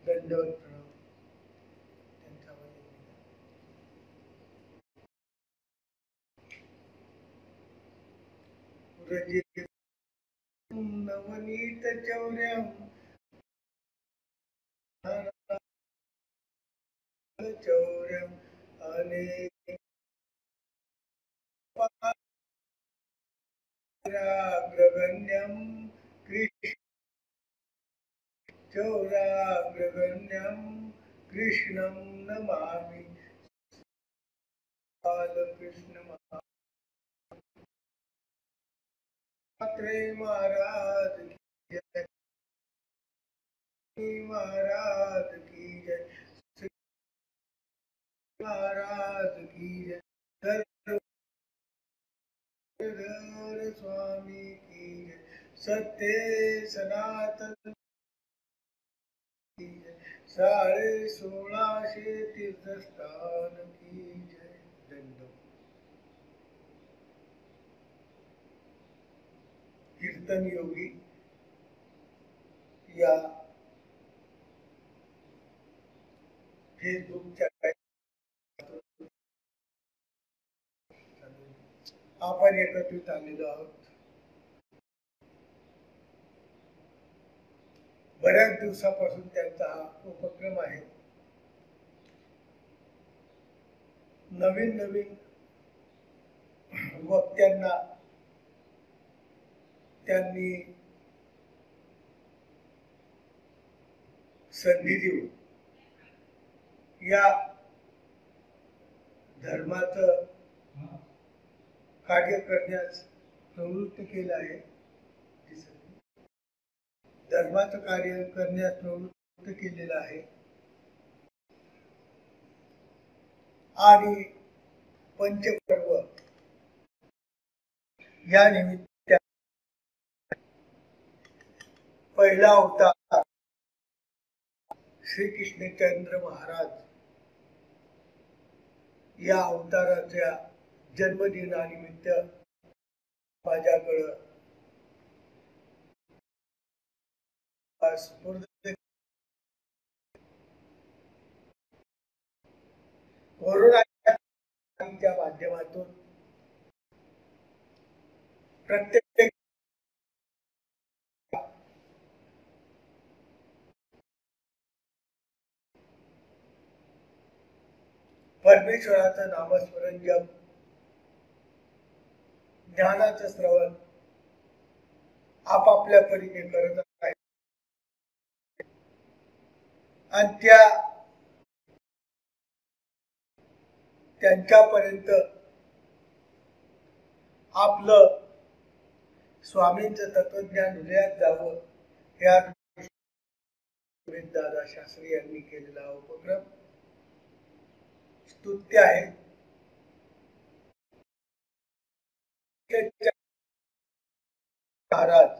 दंडवत प्रणाम. त्यांचा रंजित नवनीत चौर्यम चौर्यम अनेक ग्रगण्यम कृष्ण चौराग्रगण्यम कृष्णं नमामि. बालकृष्ण महाराज की जय. महाराज की जय. श्री महाराज की जय. स्वामी की जय. सत्य सनातन की जय. 16.5 तीर्थस्थान की जय. दंड. कीर्तन योगी या फेसबुकच्या आपण एकत्रित आलेलो आहोत. बऱ्याच दिवसापासून त्यांचा हा उपक्रम आहे. नवीन नवीन वक्त्यांना त्यांनी संधी देऊन या धर्माचं कार्य करण्यास प्रवृत्त केलं आहे. धर्माचं कार्य करण्यास प्रवृत्त केलेलं आहे. आणि पंचपर्व या निमित्त पहिला अवतार श्री कृष्णचंद्र महाराज या अवताराच्या जन्मदिनानिमित्त माझ्याकडं कोरोनाच्या माध्यमातून प्रत्येक परमेश्वराचं नामस्मरण जप, ज्ञानाचं श्रवण आपापल्या परीने करत आहे. आणि त्यांच्यापर्यंत आपलं स्वामींचं तत्वज्ञान हृदयात जावं या दादा शास्त्री यांनी केलेला उपक्रम स्तुत्य आहे. महाराज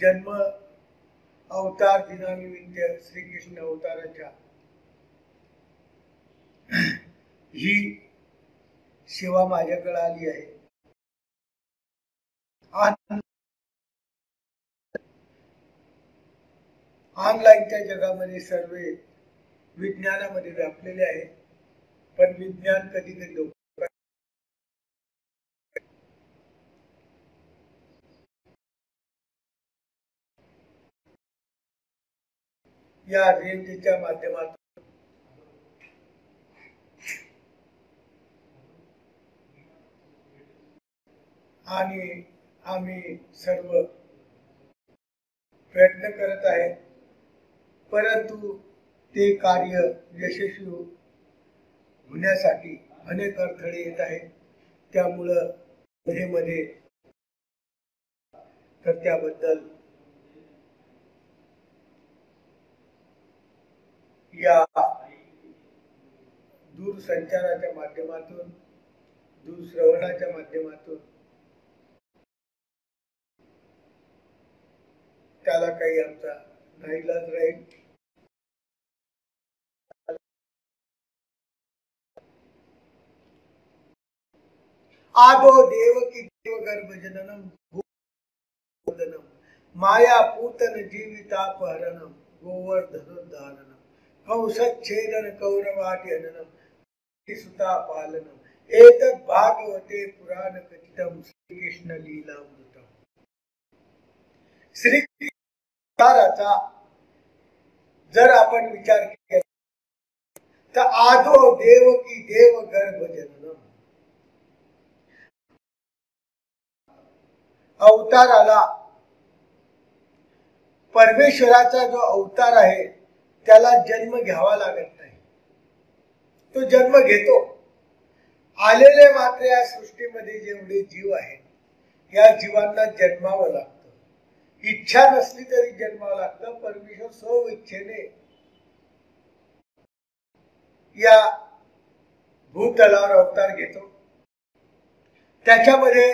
जन्म अवतार दिनानिमित्त श्रीकृष्ण अवताराच्या ही सेवा माझ्याकडे आली आहे. ऑनलाईनच्या जगामध्ये सर्व विज्ञानामध्ये व्यापलेले आहे. पण विज्ञान कधी कधी या रेंजच्या माध्यमातून आणि आम्ही सर्व प्रयत्न करत आहे. परंतु ते कार्य यशस्वी होण्यासाठी अनेक अडथळे येत आहेत. त्यामुळं मध्ये तर त्याबद्दल या दूरसंचाराच्या माध्यमातून दूरश्रवणाच्या माध्यमातून त्याला काही आमचा नाईलाज राहील. आदो देवकी देव गर्भ जननम माया पूतन जीवितापहरणम गोवर्धनोद्धारणम कंसच्छेदन कौरवाद्यननम सुता पालनम एतत् भागवते पुराण कथितम श्री कृष्ण लीलामृतम। श्री कृष्णाचा जर आपण विचार केला तर आदो देवकी देव गर्भ जननम, अवताराला परमेश्वराचा जो अवतार आहे त्याला जन्म घ्यावा लागत नाही, तो जन्म घेतो। आलेले मात्र या सृष्टीमध्ये जेवढे जीव आहेत या जीवांना जन्मावं लागतं, इच्छा नसली तरी जन्मावं लागतं। परमेश्वर स्व इच्छेने या भूतलावर अवतार घेतो। त्याच्यामध्ये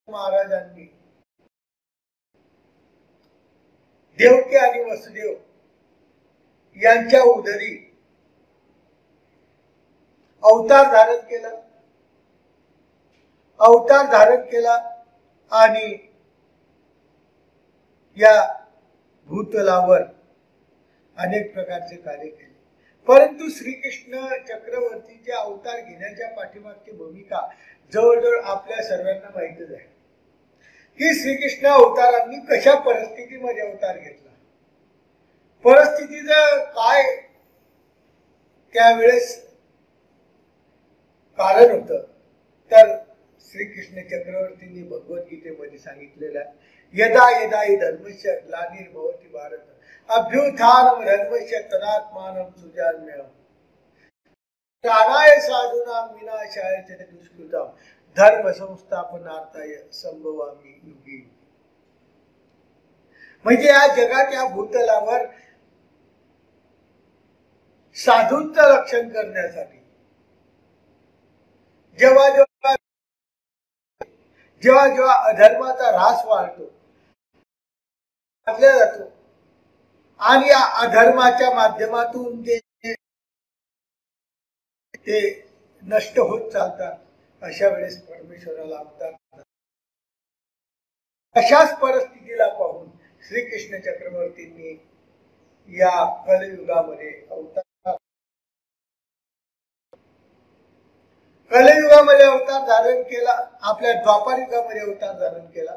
महाराजांनी देवकी आणि वसुदेव यांच्या उदरी अवतार धारण केला आणि या भूतलावर अनेक प्रकारचे कार्य केले। परंतु श्रीकृष्ण चक्रवर्तीचे अवतार घेण्याच्या पाठीमागची भूमिका जवळजवळ आपल्या सर्वांना माहितच आहे की श्रीकृष्ण अवतारांनी कशा परिस्थितीमध्ये अवतार घेतला, परिस्थितीचं काय त्यावेळेस कारण होतं। तर श्रीकृष्ण चक्रवर्तींनी भगवद्गीतेमध्ये सांगितलेलं आहे, यदा यदा हि धर्मस्य ग्लानिर्भवति भारत अभ्युत्थानं धर्मस्य तदात्मानं सृजाम्यहम् प्राणाय साधूनां विनाशाय च दुष्कृतां धर्म संस्थापनार्थाय संभवामि युगे। म्हणजे या जगात या भूतलावर साधूंचं रक्षण करण्यासाठी जेव्हा जेव्हा अधर्माचा ऱ्हास वाढतो जातो आणि या अधर्माच्या माध्यमातून ते नष्ट होत चालतात, अशा वेळेस परमेश्वराला अवतार। अशाच परिस्थितीला पाहून श्रीकृष्ण चक्रवर्तींनी या कलियुगामध्ये अवतार धारण केला, आपल्या द्वापार युगामध्ये अवतार धारण केला,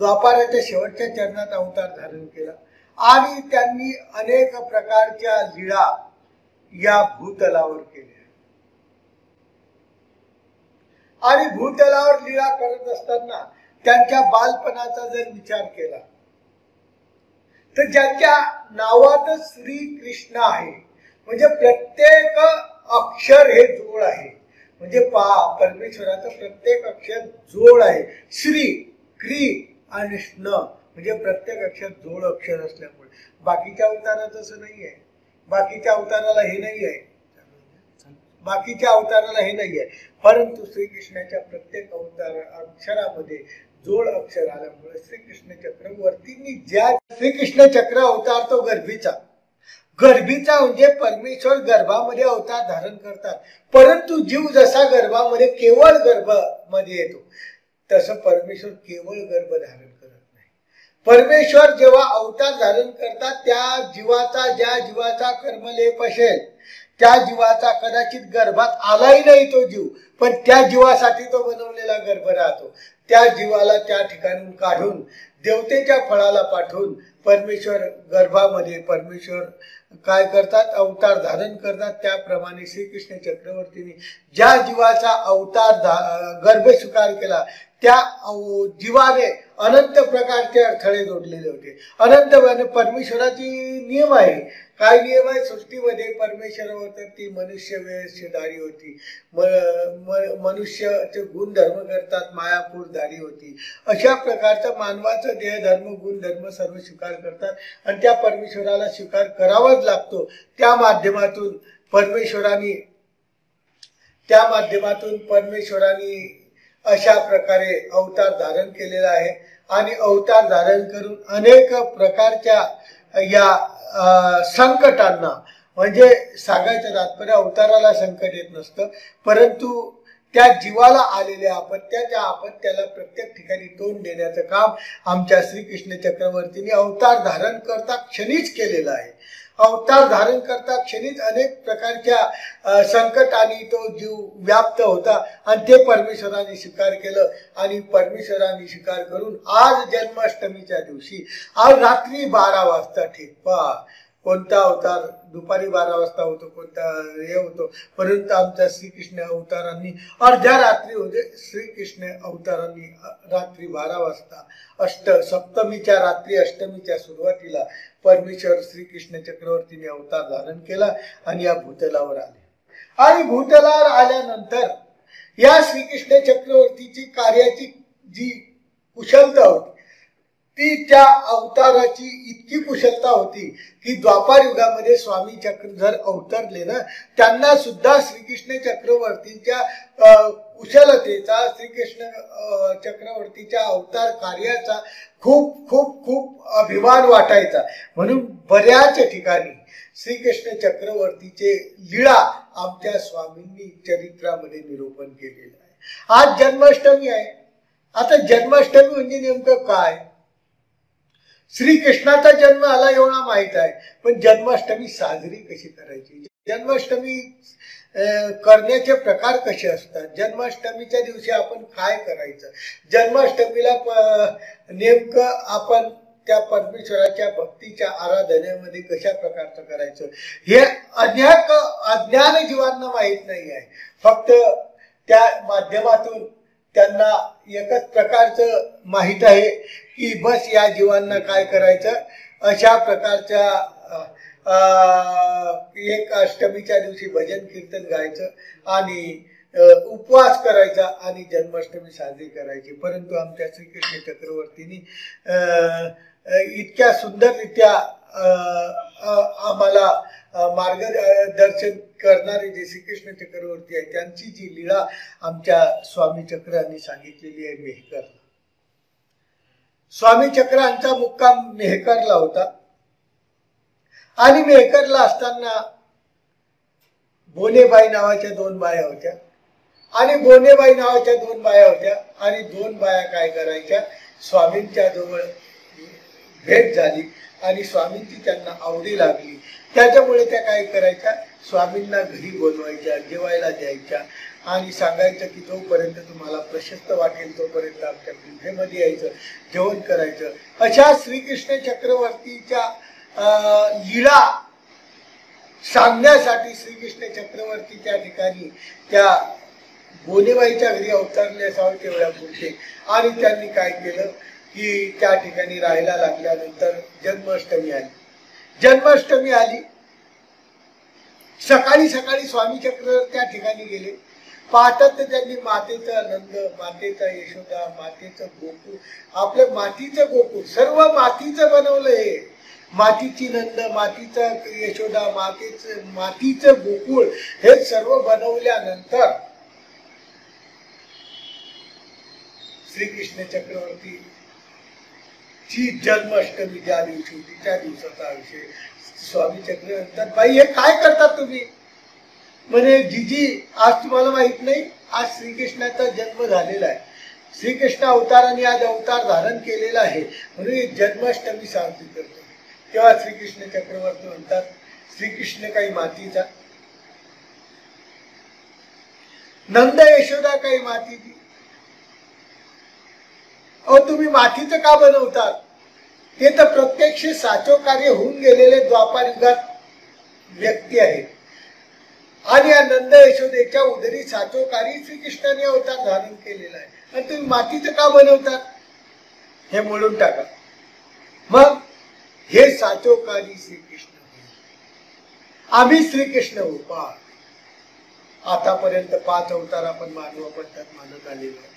द्वापाराच्या शेवटच्या चरणात अवतार धारण केला आणि त्यांनी अनेक प्रकारच्या लीळा या भूतलावर केल्या। आणि भूतलावर लीळा करत असताना त्यांच्या बालपणाचा जर विचार केला तर ज्यांच्या नावातच श्री कृष्ण आहे, म्हणजे प्रत्येक अक्षर हे जोड आहे, म्हणजे परमेश्वराचं प्रत्येक अक्षर जोड आहे। श्री क्री आणि स्न म्हणजे प्रत्येक अक्षर जोड अक्षर असल्यामुळे बाकीच्या अवतारात असं नाही आहे, बाकीच्या अवताराला हे नाही आहे, परंतु श्रीकृष्णाच्या प्रत्येक अवतार अक्षरामध्ये जोड अक्षर आल्यामुळे श्रीकृष्ण चक्रवर्तींनी श्रीकृष्ण चक्र अवतार तो गर्भीचा म्हणजे परमेश्वर गर्भामध्ये अवतार धारण करतात, परंतु जीव जसा गर्भामध्ये केवळ गर्भामध्ये येतो तसं परमेश्वर केवळ गर्भ धारण करत नाही। परमेश्वर जेव्हा अवतार धारण करतात त्या ज्या जीवाचा कर्मलेप असेल त्या जीवाचा कदाचित गर्भात आलाही नाही तो जीव, पण त्या जीवासाठी तो बनवलेला गर्भ राहतो। त्या जीवाला त्या ठिकाणून काढून देवतेच्या फळाला पाठवून परमेश्वर गर्भामध्ये परमेश्वर काय करतात, अवतार धारण करतात। त्याप्रमाणे श्रीकृष्ण चक्रवर्तींनी ज्या जीवाचा अवतार गर्भ स्वीकार केला त्या जीवाने अनंत प्रकारचे अडथळे जोडलेले होते। अनंत परमेश्वराची नियम आहे, काय नियम आहे सृष्टीमध्ये, परमेश्वरावर ती मनुष्य वेशधारी होती, मनुष्याचे गुणधर्म करतात, मायापूरधारी होती, अशा प्रकारचा मानवाचा देहधर्म गुणधर्म सर्व स्वीकार करतात आणि त्या परमेश्वराला स्वीकार करावाच लागतो। त्या माध्यमातून परमेश्वराने अशा प्रकारे अवतार धारण केलेला आहे आणि अवतार धारण करून अनेक प्रकारच्या या संकटांना, म्हणजे सांगायचं तात्पर्य अवताराला संकट येत नसतं, परंतु त्या जीवाला आलेल्या अपत्याच्या अपत्याला प्रत्येक ठिकाणी तोंड देण्याचं काम आमच्या श्रीकृष्ण चक्रवर्तीने अवतार धारण करता क्षणीच केलेलं आहे. अवतार धारण करता क्षणीच अनेक प्रकारच्या संकटाने तो जीव व्याप्त होता आणि ते परमेश्वराने स्वीकार केलं. आणि परमेश्वराने स्वीकार करून आज जन्माष्टमीच्या दिवशी आज रात्री 12 वाजता ठीक पहा, कोणता अवतार दुपारी 12 वाजता होतो, कोणता हे होतो, परंतु आमच्या श्रीकृष्ण अवतारांनी अर्ध्या रात्री म्हणजे श्रीकृष्ण अवतारांनी रात्री 12 वाजता सप्तमीच्या रात्री अष्टमीच्या सुरुवातीला परमेश्वर श्रीकृष्ण चक्रवर्तीने अवतार धारण केला आणि या भूतलावर आले. आणि भूतलावर आल्यानंतर या श्रीकृष्ण चक्रवर्तीची कार्याची जी कुशलता होती ती त्या अवताराची इतकी कुशलता होती की द्वापार युगामध्ये स्वामी चक्रधर अवतरले ना, त्यांना सुद्धा श्रीकृष्ण चक्रवर्तीच्या कुशलतेचा, श्रीकृष्ण चक्रवर्तीच्या अवतार कार्याचा खूप खूप खूप अभिमान वाटायचा. म्हणून बऱ्याच ठिकाणी श्रीकृष्ण चक्रवर्तीचे लीळा आमच्या स्वामींनी चरित्रामध्ये निरूपण केलेलं आहे. आज जन्माष्टमी आहे. आता जन्माष्टमी म्हणजे नेमकं काय? श्रीकृष्णाचा जन्म आला एवढा माहित आहे, पण जन्माष्टमी साजरी कशी करायची, जन्माष्टमी करण्याचे प्रकार कसे असतात, जन्माष्टमीच्या दिवशी आपण काय करायचं, जन्माष्टमीला नेमकं आपण त्या परमेश्वराच्या भक्तीच्या आराधनेमध्ये कशा प्रकारचं करायचं हे अनेक अज्ञान जीवांना माहीत नाही आहे. फक्त त्या माध्यमातून त्यांना एकच प्रकारचं माहीत आहे की बस या जीवांना काय करायचं, अशा प्रकारच्या एक अष्टमीच्या दिवशी भजन कीर्तन गायचं आणि उपवास करायचा आणि जन्माष्टमी साजरी करायची. परंतु आमच्या श्रीकृष्ण चक्रवर्तींनी इतक्या सुंदररित्या आम्हाला मार्गदर्शन करणारे जे श्रीकृष्ण चक्रवर्ती आहे त्यांची जी लीळा आमच्या स्वामी चक्रांनी सांगितलेली आहे मेहकर. स्वामी चक्रांचा मुक्काम मेहकरला होता आणि मेहकरला असताना बोनेबाई नावाच्या 2 बाया होत्या आणि बोनेबाई नावाच्या 2 बाया होत्या आणि 2 बाया काय करायच्या, स्वामींच्या जवळ भेट झाली आणि स्वामींची त्यांना आवडी लागली. त्याच्यामुळे त्या काय करायच्या, स्वामींना घरी बोलवायच्या, जेवायला द्यायच्या आणि सांगायचं की जोपर्यंत तुम्हाला प्रशस्त वाटेल तोपर्यंत आमच्या गुफेमध्ये यायचं, जेवण करायचं. अशा श्रीकृष्ण चक्रवर्तीच्या लीळा सांगण्यासाठी श्रीकृष्ण चक्रवर्ती त्या ठिकाणी त्या बोनेबाईच्या घरी अवतरले असावे तेवढ्या पुरते. आणि त्यांनी काय केलं की त्या ठिकाणी राहायला लागल्यानंतर जन्माष्टमी आली. जन्माष्टमी आली, सकाळी सकाळी स्वामी चक्र त्या ठिकाणी गेले. पाहतात तर त्यांनी मातेचा आनंद, मातेचा यशोदा, मातेचं गोकुळ, आपलं मातीचं गोकुळ सर्व मातीचं बनवलंय. मातीची नंद, मातीचा यशोदा, मातीचं गोकुळ हे सर्व बनवल्यानंतर श्रीकृष्ण चक्रवर्ती ची जन्माष्टमी ज्या दिवशी होती त्या दिवसाचा विषय स्वामी चक्र म्हणतात, बाई हे काय करतात तुम्ही? म्हणे जीजी आज तुम्हाला माहित नाही, आज श्रीकृष्णाचा जन्म झालेला आहे, श्रीकृष्ण अवताराने आज अवतार धारण केलेला आहे म्हणून जन्माष्टमी साजरी करतो. तेव्हा श्रीकृष्ण चक्रवर्ती म्हणतात, श्रीकृष्ण काही मातीचा, नंद यशोदा काही मातीची, अहो तुम्ही मातीचं का बनवतात? ते तर प्रत्यक्ष साचोकार्य होऊन गेलेले द्वापार युगात व्यक्ती आहेत आणि या नंद यशोदेच्या उदरी साचोकारी श्रीकृष्णाने अवतार धारण केलेला आहे आणि तुम्ही मातीचं का बनवतात? हे मोडून टाका. मग हे साचोकारी श्रीकृष्ण, आम्ही श्रीकृष्ण हो. पहा आतापर्यंत 5 अवतार आपण मानव पंथात मानत आलेलो आहे.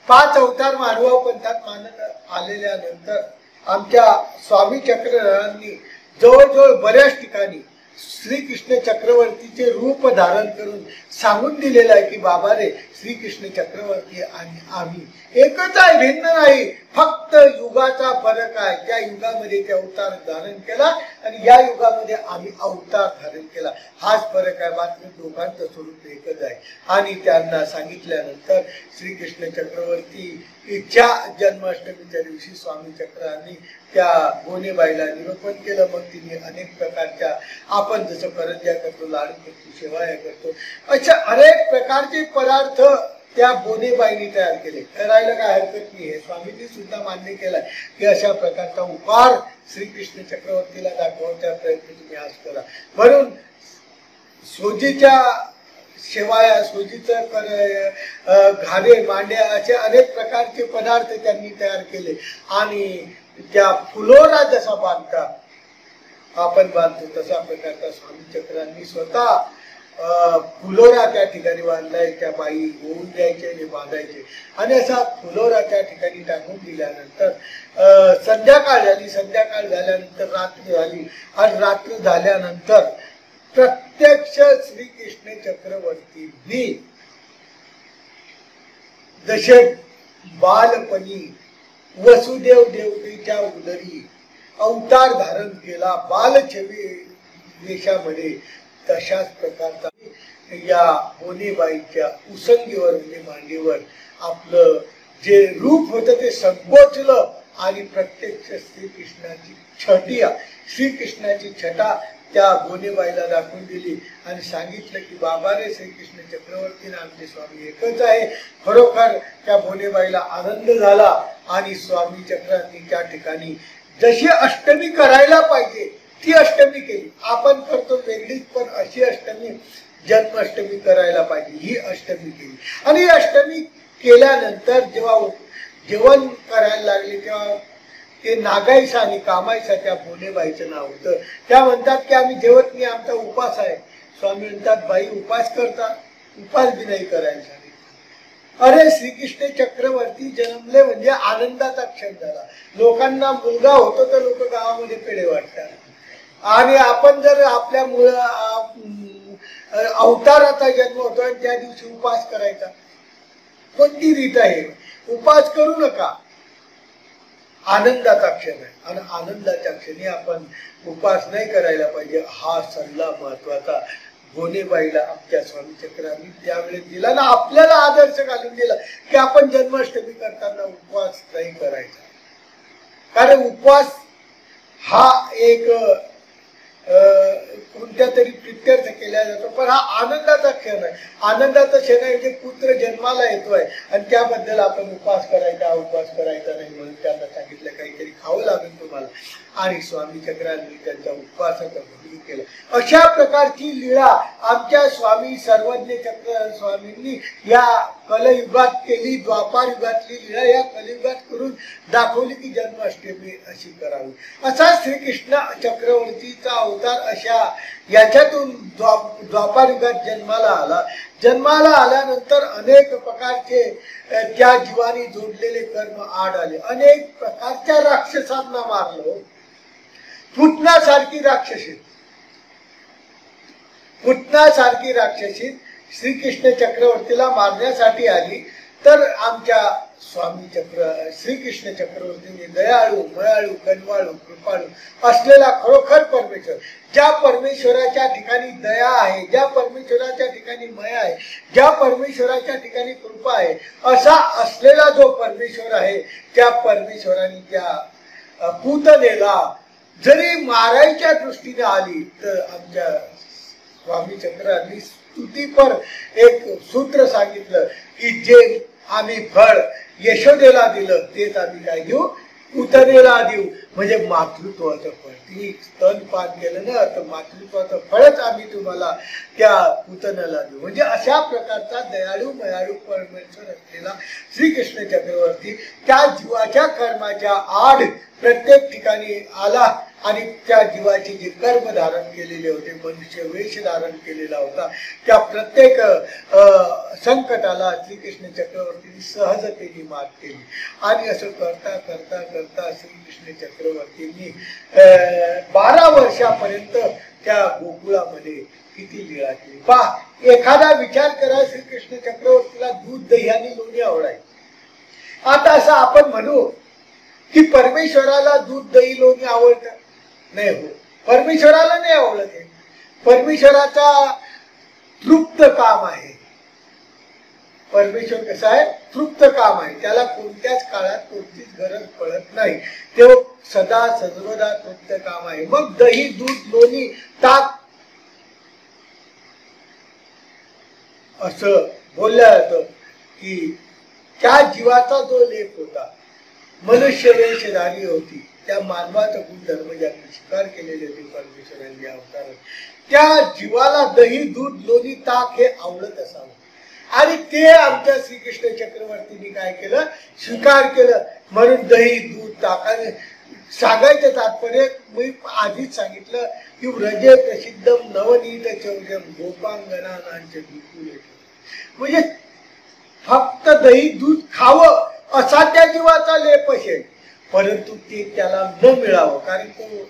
5 अवतार मानव पंथात मानत आलेल्यानंतर आमच्या स्वामी चक्रधरांनी जवळजवळ बऱ्याच ठिकाणी श्रीकृष्ण चक्रवर्तीचे रूप धारण करून सांगून दिलेलं आहे की बाबा रे, श्रीकृष्ण चक्रवर्ती आणि आम्ही एकच आहे, भिन्न नाही. फक्त युगाचा फरक आहे. त्या युगामध्ये ते अवतार धारण केला आणि या युगामध्ये आम्ही अवतार धारण केला, हाच फरक आहे. बाकी दोघांचं स्वरूप एकच आहे. आणि त्यांना सांगितल्यानंतर श्रीकृष्ण चक्रवर्तीच्या जन्माष्टमीच्या दिवशी स्वामी चक्रांनी त्या गोनेबाईला निरोपण केलं. मग तिने अनेक प्रकारच्या, आपण जसं करंज्या करतो, लाडू करतो, शेवया करतो, अशा अनेक प्रकारचे पदार्थ त्या बोनेबाईंनी तयार केले. करायला काय हरकत नाही. हे स्वामींनी सुद्धा मान्य केलं की अशा प्रकारचा उपहार श्रीकृष्ण चक्रवर्तीला दाखवण्याचा प्रयत्न तुम्ही आज करा. म्हणून सोजीच्या शेवाया, सोजीचं घारे, मांड्या असे अनेक प्रकारचे पदार्थ त्यांनी तयार केले. आणि त्या फुलोरा जसा बांधतात, आपण बांधतो तसा प्रकारचा स्वामी चक्रांनी स्वतः फुलोरा त्या ठिकाणी बांधलाय. त्या बाई होऊन द्यायचे आणि बांधायचे. आणि असा फुलोरा त्या ठिकाणी टाकून दिल्यानंतर संध्याकाळ झाली. संध्याकाळ झाल्यानंतर रात्र झाली. आणि रात्र झाल्यानंतर प्रत्यक्ष श्रीकृष्ण चक्रवर्तींनी जसे बालपणी वसुदेव देवकीच्या उदरी अवतार धारण केला बालछवी वेशामध्ये, तशाच प्रकारचा या बोनेबाईच्या उसंगीवर म्हणजे मांडीवर आपलं जे रूप होतं ते संकोचलं आणि प्रत्यक्ष श्रीकृष्णाची छटा त्या बोनेबाईला दाखवून दिली आणि सांगितलं की बाबा रे, श्रीकृष्ण चक्रवर्ती आमचे स्वामी एकच आहे. खरोखर त्या बोनेबाईला आनंद झाला आणि स्वामी चक्रांनी त्या ठिकाणी जशी अष्टमी करायला पाहिजे ती अष्टमी केली. आपण करतो वेगळीच, पण अशी अष्टमी जन्माष्टमी करायला पाहिजे, ही अष्टमी केली. आणि ही अष्टमी केल्यानंतर जेव्हा जेवण करायला लागले तेव्हा ते नागाईसा आणि कामाईसा त्या बोनेबाईचं नाव होतं. त्या म्हणतात की आम्ही जेवत नाही, आमचा उपास आहे. स्वामी म्हणतात बाई उपास करता, उपास बी नाही करायला सांगितलं. अरे, श्रीकृष्ण चक्रवर्ती जन्मले म्हणजे आनंदाचा क्षण झाला. लोकांना मुलगा होतो तर लोक गावामध्ये पेढे वाटतात. आणि आपण जर आपल्या अवताराचा जन्म होतो आणि त्या दिवशी उपास करायचा, कोणती रीत आहे? उपास करू नका. आनंदाचा क्षण आहे आणि आनंदाच्या क्षणी आपण उपास नाही करायला पाहिजे, हा सल्ला महत्वाचा बोनेबाईला आमच्या स्वामी चक्रांनी त्यावेळेस दिला ना. आपल्याला आदर्श घालून दिला की आपण जन्माष्टमी करताना उपवास नाही करायचा. कारण उपवास हा एक कोणत्या तरी प्रित्यर्थ केला जातो, पण हा आनंदाचा क्षण आहे. आनंदाचा क्षण आहे जे पुत्र जन्माला येतोय आणि त्याबद्दल आपण उपवास करायचा, उपवास करायचा नाही म्हणून त्यांना सांगितलं काहीतरी खावं लागेल तुम्हाला. आणि स्वामी चक्रांनी त्यांचा उपवासाचा भूमी केला. अशा प्रकारची लीळा आमच्या स्वामी सर्वज्ञ चक्र स्वामींनी या कलयुगात केली. द्वापार युगातली लीळा या कलयुगात करून दाखवली की जन्माष्टमी अशी करावी. असा श्रीकृष्ण चक्रवर्तीचा अवतार अशा याच्यातून द्वापार युगात जन्माला आला. जन्माला आल्यानंतर अनेक प्रकारचे त्या जीवानी जोडलेले कर्म आड आले. अनेक प्रकारच्या राक्षसांना मारलं. पुतनासारखी राक्षसी श्रीकृष्ण चक्रवर्तीला मारण्यासाठी आली. तर आमच्या श्रीकृष्ण चक्रवर्तीने दयाळू, मयाळू, कनवाळू, कृपाळू असलेला खरोखर परमेश्वर, ज्या परमेश्वराच्या ठिकाणी दया आहे, ज्या परमेश्वराच्या ठिकाणी मया आहे, ज्या परमेश्वराच्या ठिकाणी कृपा आहे, असा असलेला जो परमेश्वर आहे, त्या परमेश्वराने त्या पूतनेला जरी मारायच्या दृष्टीने आली तर आमच्या स्वामी चक्रांनी स्तुतीपर एक सूत्र सांगितलं की जे आम्ही फळ यशोदेला दिलं तेच आम्ही काय देऊ, पूतनेला देऊ. म्हणजे मातृत्वाचं फळ. तिने स्तनपान केलं ना, तर मातृत्वाचं फळच आम्ही तुम्हाला त्या पूतनेला देऊ. म्हणजे अशा प्रकारचा दयाळू मयाळू परमेश्वर असलेला श्रीकृष्ण चक्रवर्ती त्या जीवाच्या कर्माच्या आड प्रत्येक ठिकाणी आला आणि त्या जीवाचे जे कर्म धारण केलेले होते, मनुष्य वेश धारण केलेला होता, त्या प्रत्येक संकटाला श्रीकृष्ण चक्रवर्तीने सहजतेने मात केली. आणि असं करता करता करता श्रीकृष्ण चक्रवर्तींनी 12 वर्षापर्यंत त्या गोकुळामध्ये किती लीळा केली. पहा, एखादा विचार करा, श्रीकृष्ण चक्रवर्तीला दूध दही आणि लोणी आवडायचं. आता असं आपण म्हणू की परमेश्वराला दूध दही लोणी आवडतं? नाही हो, परमेश्वराला नाही आवडत आहे. परमेश्वराचा तृप्त काम आहे. परमेश्वर कसा आहे? तृप्त काम आहे. त्याला कोणत्याच काळात कोणतीच गरज पडत नाही. ते सदा सर्वदा तृप्त काम आहे. मग दही दूध लोणी ताक असं बोललं जातं की त्या जीवाचा जो लेप होता, मनुष्य वेशधारी होती, त्या मानवाचा गुणधर्म ज्यांनी स्वीकार केलेले होते परमेश्वरांनी अवतार, त्या जीवाला दही दूध लोणी ताक हे आवडत असावं. आणि ते आमच्या श्रीकृष्ण चक्रवर्तींनी काय केलं? स्वीकार केलं. म्हणून दही दूध ताकाने सांगायचं तात्पर्य मी आधीच सांगितलं की व्रजे प्रसिद्धम नवनीत चौर्यम गोपांगनांचे बिलकुल, म्हणजे फक्त दही दूध खावं असा त्या जीवाचा लेप असेल, परंतु ते त्याला न मिळावं कारण तो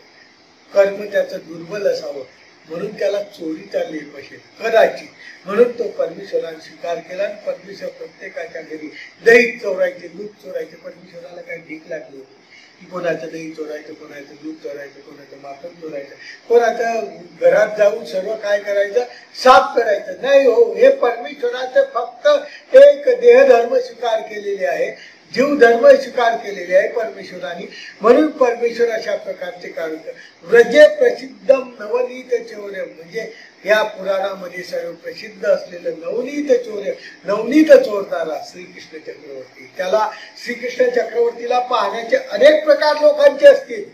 कर्म त्याचं दुर्बल असावं, म्हणून त्याला चोरीचा लेप असेल कदाचित. म्हणून तो परमेश्वराने स्वीकार केला. आणि परमेश्वर प्रत्येकाच्या घरी दही चोरायचे दूध चोरायचे. परमेश्वराला काही भीक लागली होती की कोणाचं दही चोरायचं, कोणाचं दूध चोरायचं, कोणाचं माखन चोरायचं, कोणाचं घरात जाऊन सर्व काय करायचं? साफ करायचं नाही हो. हे परमेश्वराचं फक्त एक देहधर्म स्वीकार केलेले आहे, जीव धर्म स्वीकार केलेले आहे परमेश्वराने. म्हणून परमेश्वर अशा प्रकारचे कार्य. व्रजे प्रसिद्धम नवनीत चौर्य, म्हणजे या पुराणामध्ये सर्व प्रसिद्ध असलेलं नवनीत चौर्य, नवनीत चोरणारा श्रीकृष्ण चक्रवर्ती. त्याला श्रीकृष्ण चक्रवर्तीला पाहण्याचे अनेक प्रकार लोकांचे असतील.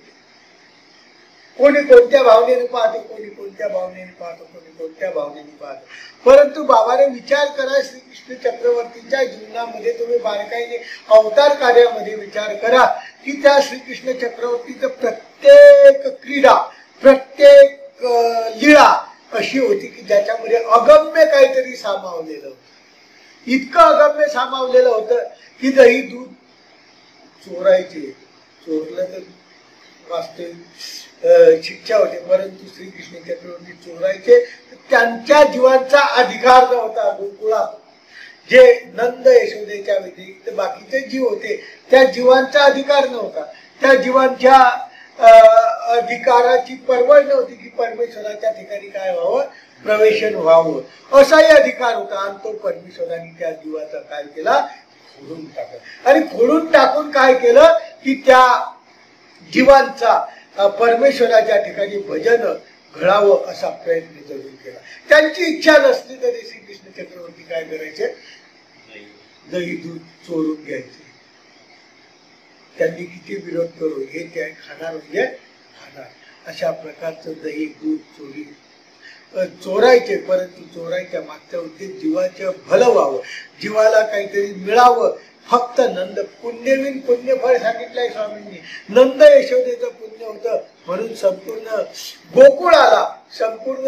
कोणी कोणत्या भावनेने पाहतो, कोणी कोणत्या भावनेने पाहतो, कोणी कोणत्या भावनेने पाहतो. परंतु बाबाने विचार करा, श्रीकृष्ण चक्रवर्तीच्या जीवनामध्ये तुम्ही बारकाईने अवतार कार्यामध्ये विचार करा की त्या श्रीकृष्ण चक्रवर्तीचं प्रत्येक क्रीडा, प्रत्येक लीळा अशी होती की ज्याच्यामध्ये अगम्य काहीतरी सामावलेलं होतं. इतकं अगम्य सामावलेलं होतं की दही दूध चोरायचे, चोरलं तर वास्तविक शिक्षा होते, परंतु श्रीकृष्ण चक्रवर्ती चोरायचे. त्यांच्या जीवांचा अधिकार नव्हता. गोकुळात जे नंद यशोदेच्या व्यतिरिक्त बाकीचे जीव होते त्या जीवांचा अधिकार नव्हता. त्या जीवांच्या अधिकाराची पर्वड नव्हती की परमेश्वराच्या ठिकाणी काय व्हावं? प्रवेशन व्हावं, असाही अधिकार होता. आणि तो परमेश्वराने त्या जीवाचा काय केला? फोडून टाकला. आणि फोडून टाकून काय केलं की त्या जीवांचा परमेश्वराच्या ठिकाणी भजन घडावं असा प्रयत्न जरूर केला. त्यांची इच्छा नसली तरी श्रीकृष्ण चक्रवर्ती काय करायचे? दही दूध चोरून घ्यायचे. त्यांनी किती विरोध करू, हे ते खाणार म्हणजे खाणार. अशा प्रकारचं दही दूध चोरी चोरायचे. परंतु चोरायच्या मागचा उद्देश जीवाचं भलं व्हावं, जीवाला काहीतरी मिळावं. फक्त नंद पुण्यविन पुण्यफळ सांगितलंय स्वामींनी. नंद यशोदेचं पुण्य होतं म्हणून संपूर्ण गोकुळाला, संपूर्ण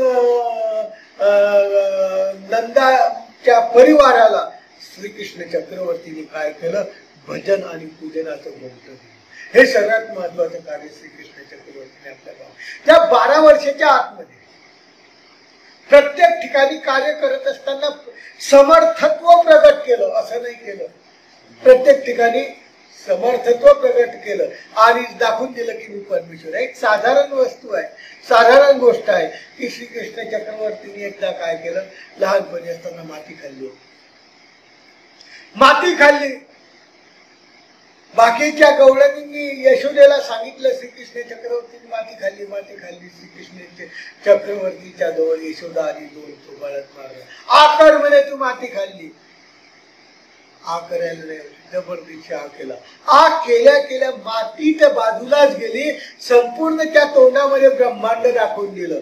नंदाच्या परिवाराला श्रीकृष्ण चक्रवर्तीने काय केलं? भजन आणि पूजनाचं महत्त्व दिलं. हे सर्वात महत्वाचं कार्य श्रीकृष्ण चक्रवर्तीने आपल्या त्या 12 वर्षाच्या आतमध्ये प्रत्येक ठिकाणी कार्य करत असताना समर्थत्व प्रगट केलं, असं नाही केलं. प्रत्येक ठिकाणी समर्थत्व प्रगट केलं आणि दाखवून दिलं की मी परमेश्वर आहे. एक साधारण वस्तू आहे, साधारण गोष्ट आहे की श्रीकृष्ण चक्रवर्तीने एकदा काय केलं? लहानपणी असताना माती खाल्ली. माती खाल्ली. बाकीच्या गवळणींनी यशोदेला सांगितलं श्रीकृष्ण चक्रवर्तीने माती खाल्ली, माती खाल्ली. श्रीकृष्ण चक्रवर्तीच्या जवळ यशोदा आली, दोन चोबाळत मारला. आकर म्हणे तू माती खाल्ली. आ करायला नाही, जबरदस्ती आ केला. आ केल्या केल्या माती त्या बाजूलाच गेली. संपूर्ण त्या तोंडामध्ये ब्रह्मांड दाखवून दिलं.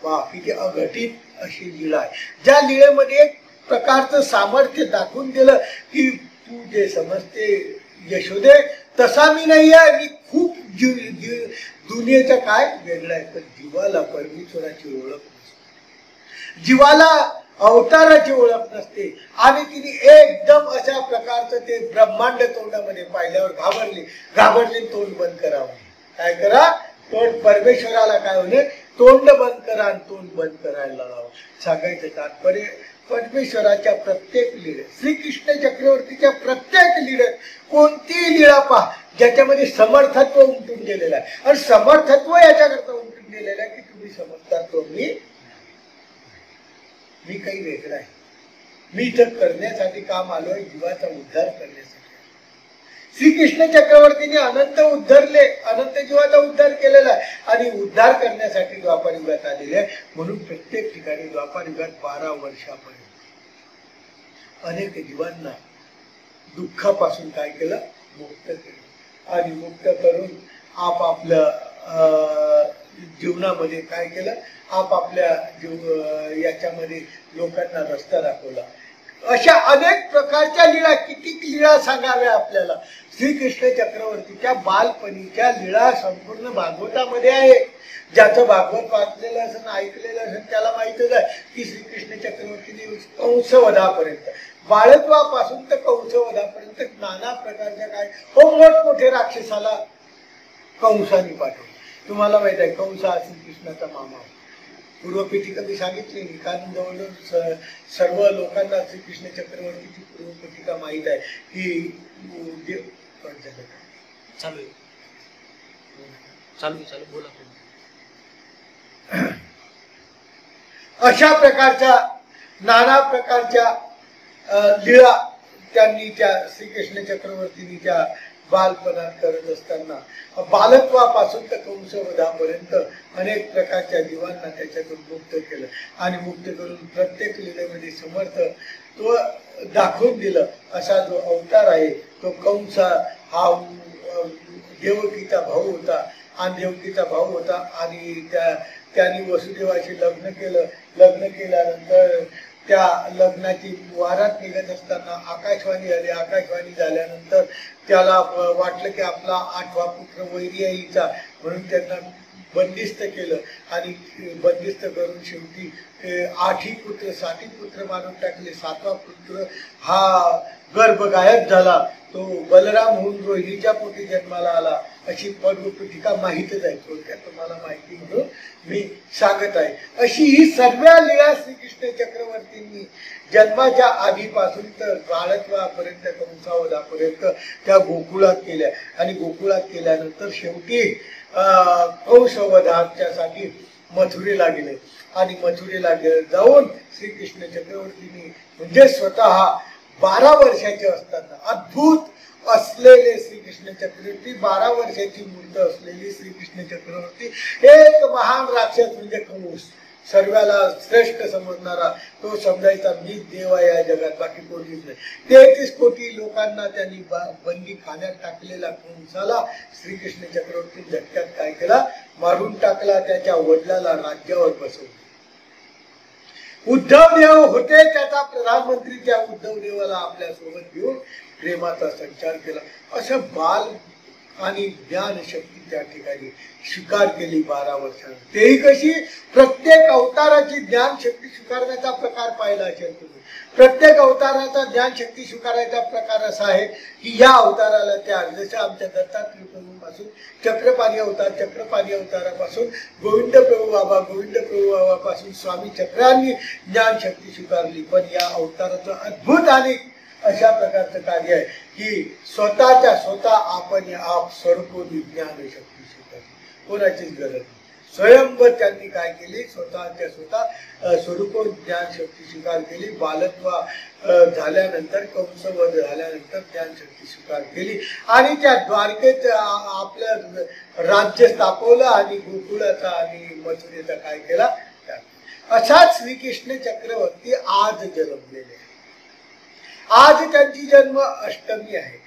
बाकीची अघटित अशी लीळा आहे, ज्या लीळेमध्ये एक प्रकारचं सामर्थ्य दाखवून दिलं की तू जे समजते यशोदे तसा मी नाही आहे. मी खूप दुनियेचं काय वेगळं आहे. पण जीवाला परमेश्वराची ओळख नसते, जीवाला अवताराची ओळख नसते. आणि तिने एकदम अशा प्रकारचं ते ब्रह्मांड तोंडामध्ये पाहिल्यावर घाबरले. तोंड बंद करावं. काय करा? तोंड परमेश्वराला काय होणे? तोंड बंद करा आणि तोंड बंद करायला लावा. सांगायचं तात्पर्य परमेश्वराच्या प्रत्येक लीळेत, श्रीकृष्ण चक्रवर्तीच्या प्रत्येक लीळेत कोणतीही लीळा पहा ज्याच्यामध्ये समर्थत्व उमटून गेलेलं आहे. आणि समर्थत्व याच्याकरता उमटून गेलेलं आहे की तुम्ही समजता तो मी काही वेगळं आहे. मी इथं करण्यासाठी काम आलोय, जीवाचा उद्धार करण्यासाठी. श्रीकृष्ण चक्रवर्तीने अनंत जीवाचा उद्धार केलेला आहे आणि उद्धार करण्यासाठी द्वापार युगात आलेले आहे. म्हणून प्रत्येक ठिकाणी द्वापार युगात 12 वर्षापर्यंत अनेक जीवांना दुःखापासून काय केलं, मुक्त केलं. आणि मुक्त करून आपापल्या जीवनामध्ये काय केलं, आपापल्या याच्यामध्ये लोकांना रस्ता दाखवला. अशा अनेक प्रकारच्या लीळा, किती लीळा सांगाव्या आपल्याला. श्रीकृष्ण चक्रवर्तीच्या बालपणीच्या लीळा संपूर्ण भागवतामध्ये आहे. ज्याचं भागवत वाचलेलं असेल, ऐकलेलं असेल, त्याला माहितच आहे की श्रीकृष्ण चक्रवर्तीने कंसवधापर्यंत, बाळत्वापासून तर कंसवधापर्यंत नाना प्रकारच्या काय मोठमोठे राक्षसाला कंसाने पाठवले. तुम्हाला माहित आहे कंस हा श्रीकृष्णाचा मामा. पूर्वपीठिका मी सांगितली, कारण जवळजवळ सर्व लोकांना श्रीकृष्ण चक्रवर्तीची पूर्वपीठिका माहीत आहे की चालू बोला. अशा प्रकारच्या नाना प्रकारच्या लीळा त्यांनी त्या श्रीकृष्ण चक्रवर्तीनी त्या बालपणात करत असताना बालत्वापासून तर कंसवधापर्यंत अनेक प्रकारच्या जीवांना त्याच्यातून मुक्त केलं. आणि मुक्त करून प्रत्येक लीलेमध्ये समर्थ तो दाखवून दिलं. असा जो अवतार आहे तो कंस हा देवकीचा भाऊ होता. आणि देवकीचा भाऊ होता आणि त्यांनी वसुदेवाशी लग्न केलं. लग्न केल्यानंतर त्या लग्नाची वारात निघत असताना आकाशवाणी आली. आकाशवाणी झाल्यानंतर त्याला वाटलं की आपला 8वा पुत्र वैरी आहे हिचा, म्हणून त्यांना बंदिस्त केलं. आणि बंदिस्त करून शेवटी 8ही पुत्र 7ही पुत्र मारून टाकले. 7वा पुत्र हा गर्भ गायब झाला. तो बलराम होऊन रोहिणीच्या पोटी जन्माला आला. अशी पर्वपीठिका माहीतच आहे. थोडक्यात तुम्हाला माहिती म्हणून मी सांगत आहे. अशी ही सर्व लीळा श्रीकृष्ण चक्रवर्तींनी जन्माच्या आधीपासून तर बाळत्वापर्यंत कंसावधापर्यंत त्या गोकुळात केल्या. आणि गोकुळात केल्यानंतर शेवटी कंसवधाच्यासाठी मथुरेला गेले. आणि मथुरेला जाऊन श्रीकृष्ण चक्रवर्तींनी म्हणजे स्वतः 12 वर्षाचे असताना अद्भुत असलेले श्रीकृष्ण चक्रवर्ती, 12 वर्षाची मूर्त असलेली श्रीकृष्ण चक्रवर्ती, एक महान राक्षस म्हणजे कंस, सर्वाला श्रेष्ठ समजणारा, तो समजायचा मी देव आहे या जगात, बाकी कोणीच नाही. 33 कोटी लोकांना त्यांनी बंदी खाण्यात टाकलेला कंसाला श्रीकृष्ण चक्रवर्ती झटक्यात काय केला, मारून टाकला. त्याच्या वडिलाला राज्यावर बसवलं. उद्धव देव होते त्याचा प्रधानमंत्री, त्या उद्धव देवाला आपल्या सोबत घेऊन प्रेमाचा संचार केला. असं बाल आणि ज्ञान शक्ती त्या ठिकाणी स्वीकार केली 12 वर्षांनी. तेही कशी, प्रत्येक अवताराची ज्ञान शक्ती स्वीकारण्याचा प्रकार पाहिला असेल तुम्ही. प्रत्येक अवताराचा ज्ञान शक्ती स्वीकारायचा प्रकार असा आहे की या अवताराला त्या, जसं आमच्या दत्तात्रय प्रभूपासून चक्रपाणी अवतार, चक्रपाणी अवतारापासून गोविंद प्रभू बाबापासून स्वामी चक्रांनी ज्ञान शक्ती स्वीकारली. पण या अवताराचं अद्भुत आणि अशा प्रकारचं कार्य आहे की स्वतः आपण आप स्वरूपोनी ज्ञान शक्ती स्वीकारली. कोणाचीच गरज नाही. स्वयंवर त्यांनी काय केली, स्वतः स्वरूप ज्ञान शक्ती स्वीकार केली. बालत्वा झाल्यानंतर, कंसवध झाल्यानंतर ज्ञान शक्ती स्वीकार केली आणि त्या द्वारकेत आपलं राज्य स्थापवलं आणि गोकुळाचा आणि मथुरेचा काय केला. असाच श्रीकृष्ण चक्रवर्ती आज जन्मलेले. आज त्यांची जन्म अष्टमी आहे.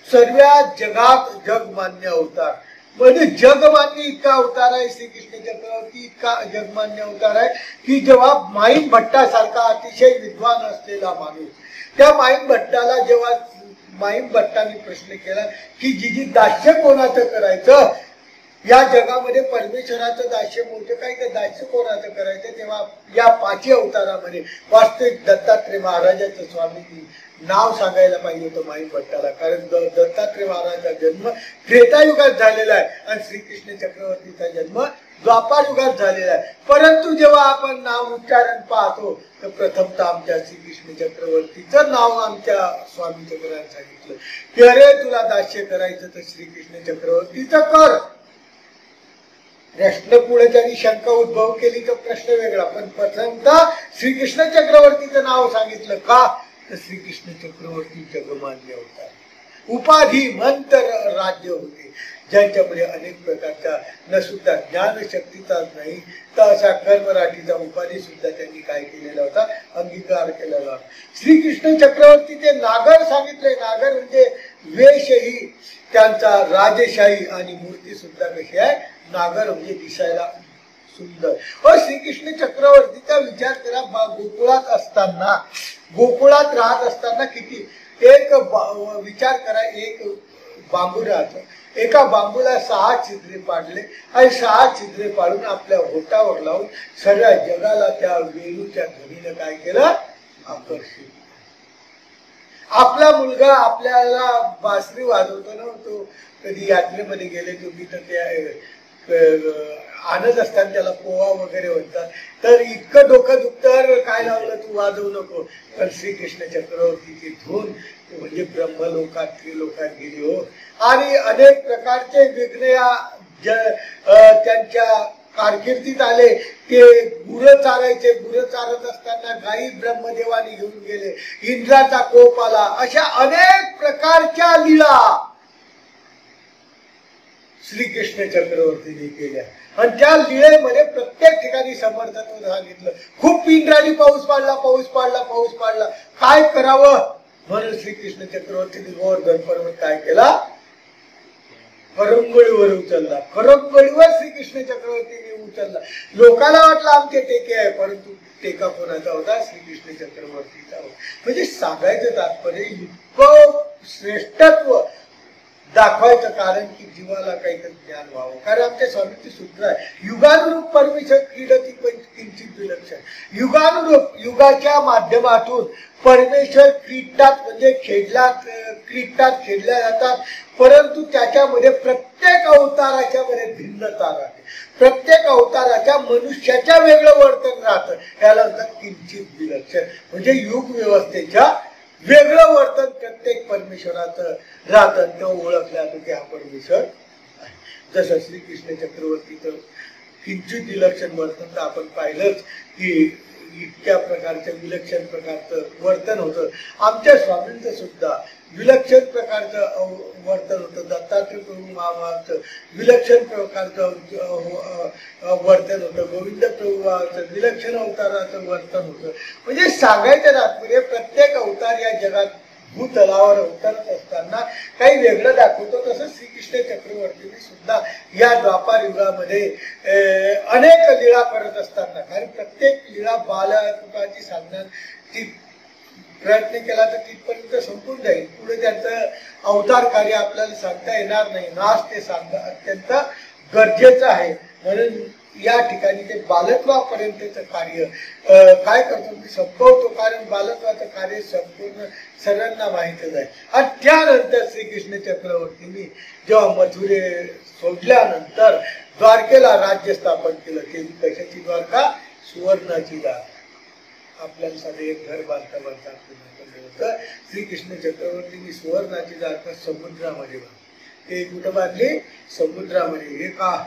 सर्व जगात जगमान्य अवतार, म्हणजे जगमान्य इतका अवतार आहे श्रीकृष्ण चक्रवर्ती, इतका जगमान्य अवतार आहे की जेव्हा माईन भट्टासारखा अतिशय विद्वान असलेला माणूस, त्या माईन भट्टाला जेव्हा माईन भट्टाने प्रश्न केला की जिजी दास्य कोणाचं करायचं, या जगामध्ये परमेश्वराचं दास्य मोठं काय, तर दास्य कोणाचं करायचं, तेव्हा या 5 अवतारामध्ये वास्तविक दत्तात्रय महाराजाचं स्वामींनी नाव सांगायला पाहिजे होतं माईन भट्टाला. कारण दत्तात्रय महाराजाचा जन्म त्रेतायुगात झालेला आहे आणि श्रीकृष्ण चक्रवर्तीचा जन्म द्वापार युगात झालेला आहे. परंतु जेव्हा आपण नाम उच्चारण पाहतो तर प्रथमतः आमच्या श्रीकृष्ण चक्रवर्तीचं नाव आमच्या स्वामी चक्रांनी सांगितलं की अरे तुला दास्य करायचं तर श्रीकृष्ण चक्रवर्तीचं कर. प्रश्न पुढे त्यांनी शंका उद्भव केली तर प्रश्न वेगळा, पण प्रथमतः श्रीकृष्ण चक्रवर्तीचं नाव सांगितलं का तर श्रीकृष्ण चक्रवर्ती जगमान्य होता. उपाधी मंत्र राज्य होते ज्यांच्यामध्ये अनेक प्रकारच्या न सुद्धा ज्ञानशक्तीचाच नाही तर अशा कर्मराठीचा उपाधी सुद्धा त्यांनी काय केलेला होता, अंगीकार केलेला होता. श्रीकृष्ण चक्रवर्तीचे नागर सांगितले. नागर म्हणजे वेशही त्यांचा राजेशाही आणि मूर्ती सुद्धा कशी आहे, नागर म्हणजे दिसायला सुंदर. श्रीकृष्ण चक्रवर्तीचा विचार करा, गोकुळात असताना, गोकुळात राहत असताना किती एक विचार करा, एक बांबू राहतं, एका बांबूला 6 छिद्रे पाडले आणि 6 छिद्रे पाडून आपल्या होटावर लावून सगळ्या जगाला त्या वेलूच्या ध्वनीनं काय केलं, आकर्षित. आपला मुलगा आपल्याला बासरी वाजवतो ना, तो कधी यात्रेमध्ये गेले तुम्ही तर ते आणत असताना त्याला पोहा वगैरे म्हणतात, तर इतकं डोकं दुखतं काय लावलं तू वाजवू नको. पण श्रीकृष्ण चक्रवर्तीची धून म्हणजे ब्रह्मलोकात त्रिलोकात गेली हो. आणि अनेक प्रकारचे विघ्न त्यांच्या कारकिर्दीत आले. ते गुरं चारायचे, गुरं चारत असताना गायी ब्रह्मदेवाने घेऊन गेले, इंद्राचा कोप आला, अशा अनेक प्रकारच्या लीला श्रीकृष्ण चक्रवर्तीने केल्या. आणि त्या लीळेमध्ये प्रत्येक ठिकाणी समर्थत्व सांगितलं. खूप इंद्राने पाऊस पाडला, पाऊस पाडला, पाऊस पाडला, काय करावं म्हणून श्रीकृष्ण चक्रवर्तीने गोवर्धन पर्वत काय केला, करंगळीवर उचलला. करंगळीवर श्रीकृष्ण चक्रवर्तीने उचलला. लोकांना वाटलं आमचे टेके आहे, परंतु टेका कोणाचा होता, श्रीकृष्ण चक्रवर्तीचा होता. म्हणजे सांगायचं तात्पर्य इतकं श्रेष्ठत्व दाखवायचं कारण की जीवाला काहीतरी ज्ञान व्हावं. कारण आमच्या स्वामींची सूत्र आहे, युगानुरूप परमेश्वर क्रीडती किंचित विलक्षण. युगानुरूप युगाच्या माध्यमातून परमेश्वर क्रीडतात, म्हणजे क्रीडतात, खेळल्या जातात. परंतु त्याच्यामध्ये प्रत्येक अवताराच्या मध्ये भिन्नता राहते. प्रत्येक अवताराच्या मनुष्याच्या वेगळं वर्तन राहतं. याला म्हणतात किंचित विलक्षण. म्हणजे युग व्यवस्थेच्या वेगळं वर्तन प्रत्येक परमेश्वराचं राहतं. तो ओळखला जातो की हा परमेश्वर आहे. जसं श्रीकृष्ण चक्रवर्तीचं किंचित विलक्षण वर्तन तर आपण पाहिलंच की इतक्या प्रकारचं विलक्षण प्रकारचं वर्तन होतं. आमच्या स्वामींचं सुद्धा विलक्षण प्रकारचं वर्तन होतं. दत्तात्रय प्रभू महाराजांचं विलक्षण प्रकारचं वर्तन होतं. गोविंद प्रभूचं विलक्षण अवताराचं वर्तन होतं. म्हणजे सांगायचं तात्पर्य प्रत्येक अवतार या जगात भूतलावर अवतरत असताना काही वेगळं दाखवतो. तसं श्रीकृष्ण चक्रवर्तीने सुद्धा या द्वापार युगामध्ये अनेक लीळा करत असताना, कारण प्रत्येक लीळा बालकृपाची सांगणार ती प्रयत्न केला तर तिथपर्यंत संपून जाईल. पुढे त्यांचं अवतार कार्य आपल्याला सांगता येणार नाही. नाच ते सांगणं अत्यंत गरजेचं आहे. म्हणून या ठिकाणी ते बालत्वापर्यंतचं कार्य काय करतो मी संपवतो, कारण बालत्वाचं कार्य संपूर्ण सर्वांना माहीतच आहे. आणि त्यानंतर श्रीकृष्ण चक्रवर्तींनी जेव्हा मथुरे सोडल्यानंतर द्वारकेला राज्य स्थापन केलं. ते कशाची द्वारका, सुवर्णाची द्वारका. आपल्याला साधं एक घर बांधता बांधता होतं. श्रीकृष्ण चक्रवर्तींनी सुवर्णाची द्वारका समुद्रामध्ये बांधली. ते कुठं बांधली, समुद्रामध्ये. हे का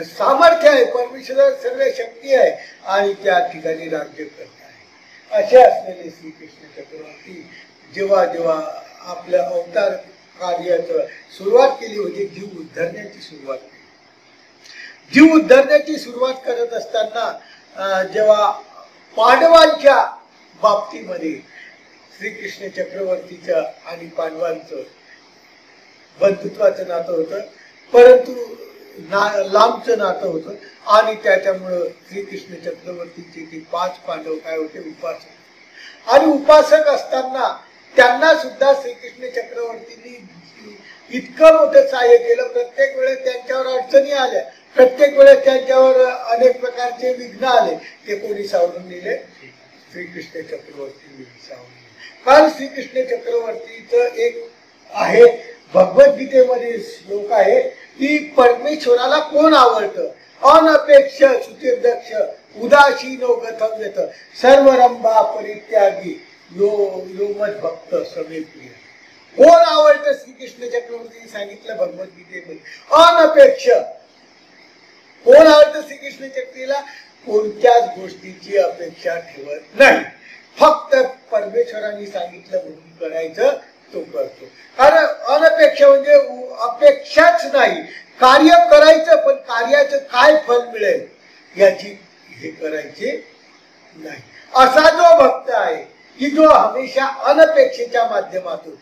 सामर्थ्य आहे, परमेश्वर सर्व शक्ती आहे आणि त्या ठिकाणी राज्य करत आहे. असे असलेले श्रीकृष्ण चक्रवर्ती जेव्हा जेव्हा आपल्या अवतार कार्याचं सुरुवात केली होती, जीव उद्धरण्याची सुरुवात केली. जीव उद्धरण्याची सुरुवात करत असताना जेव्हा पांडवांच्या बाबतीमध्ये श्रीकृष्ण चक्रवर्तीचं आणि पांडवांचं बंधुत्वाचं नातं होतं, परंतु लांबचं नातं होतं. आणि त्याच्यामुळं श्रीकृष्ण चक्रवर्तीचे ते 5 पांडव काय होते, उपासक. आणि उपासक असताना त्यांना सुद्धा श्रीकृष्ण चक्रवर्तींनी इतकं मोठं सहाय्य केलं. प्रत्येक वेळेस त्यांच्यावर अडचणी आल्या, प्रत्येक वेळेस त्यांच्यावर अनेक प्रकारचे विघ्न आले. ते कोणी सावरून दिले, श्रीकृष्ण चक्रवर्ती सावरून दिले. कारण श्रीकृष्ण चक्रवर्तीचं एक आहे भगवद्गीतेमध्ये श्लोक आहे की परमेश्वराला कोण आवडतं. अनपेक्ष सुचिर्दक्ष उदासीनो गतव्यत सर्वरंभा परित्यागी यो यो मत भक्त समे प्रिय. कोण आवडतं श्रीकृष्ण चक्रवर्तीने सांगितलं भगवद्गीतेमध्ये. अनपेक्ष कोण आवडतं श्रीकृष्ण चक्रीला? कोणत्याच गोष्टीची अपेक्षा ठेवत नाही. फक्त परमेश्वरांनी सांगितलं म्हणून करायचं तो करतो. कारण अनपेक्ष म्हणजे अपेक्षाच नाही, कार्य करायचं पण कार्याचं काय फल मिळेल याची हे करायचे नाही. असा जो भक्त आहे की जो हमेशा अनपेक्षेच्या माध्यमातून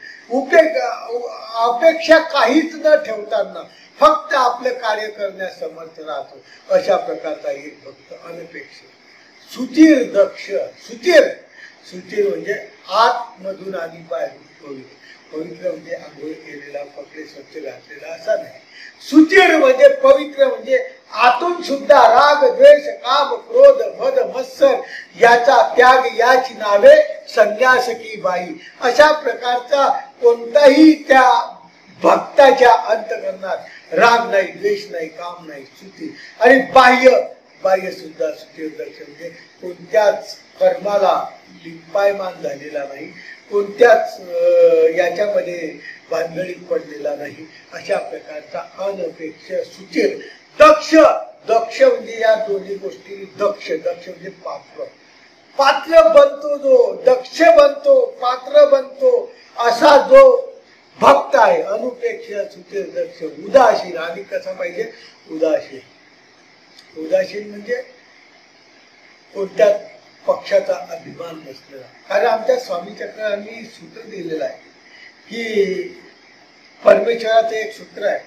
अपेक्षा काहीच न ठेवताना फक्त आपले कार्य करण्यास समर्थ राहतो, अशा प्रकारचा एक भक्त अनपेक्ष. सुचिर दक्ष. सुचिर सुचिर म्हणजे आतमधून आणि बाहेरून पवित्र. पवित्र म्हणजे आंघोळ केलेला, कपडे स्वच्छ घातलेला असा नाही. सुचिर म्हणजे पवित्र म्हणजे आतून सुद्धा राग द्वेष काम क्रोध मद मत्सर याचा त्याग, याची नावे संन्यासकी बाई. अशा प्रकारचा कोणताही त्या भक्ताच्या अंतःकरणात राग नाही, द्वेष नाही, काम नाही, सुचिर. आणि बाह्य बाह्य सुद्धा सुचिर दक्ष म्हणजे कोणत्याच कर्माला लिंपायमान झालेला नाही, कोणत्याच याच्यामध्ये भानगडीत पडलेला नाही, अशा प्रकारचा अनपेक्ष सुचिर. दक्ष. दक्ष म्हणजे या दोन्ही गोष्टी. दक्ष दक्ष म्हणजे पात्र. पात्र बनतो जो, दक्ष बनतो, पात्र बनतो, असा जो भक्त आहे. अनुपेक्ष सुचिर दक्ष उदासीन. आणि कसा पाहिजे? उदासीन. उदासीन म्हणजे कोणत्या पक्षाचा अभिमान नसलेला. कारण आमच्या स्वामी चक्रांनी सूत्र दिलेलं आहे की परमेश्वराचं एक सूत्र आहे,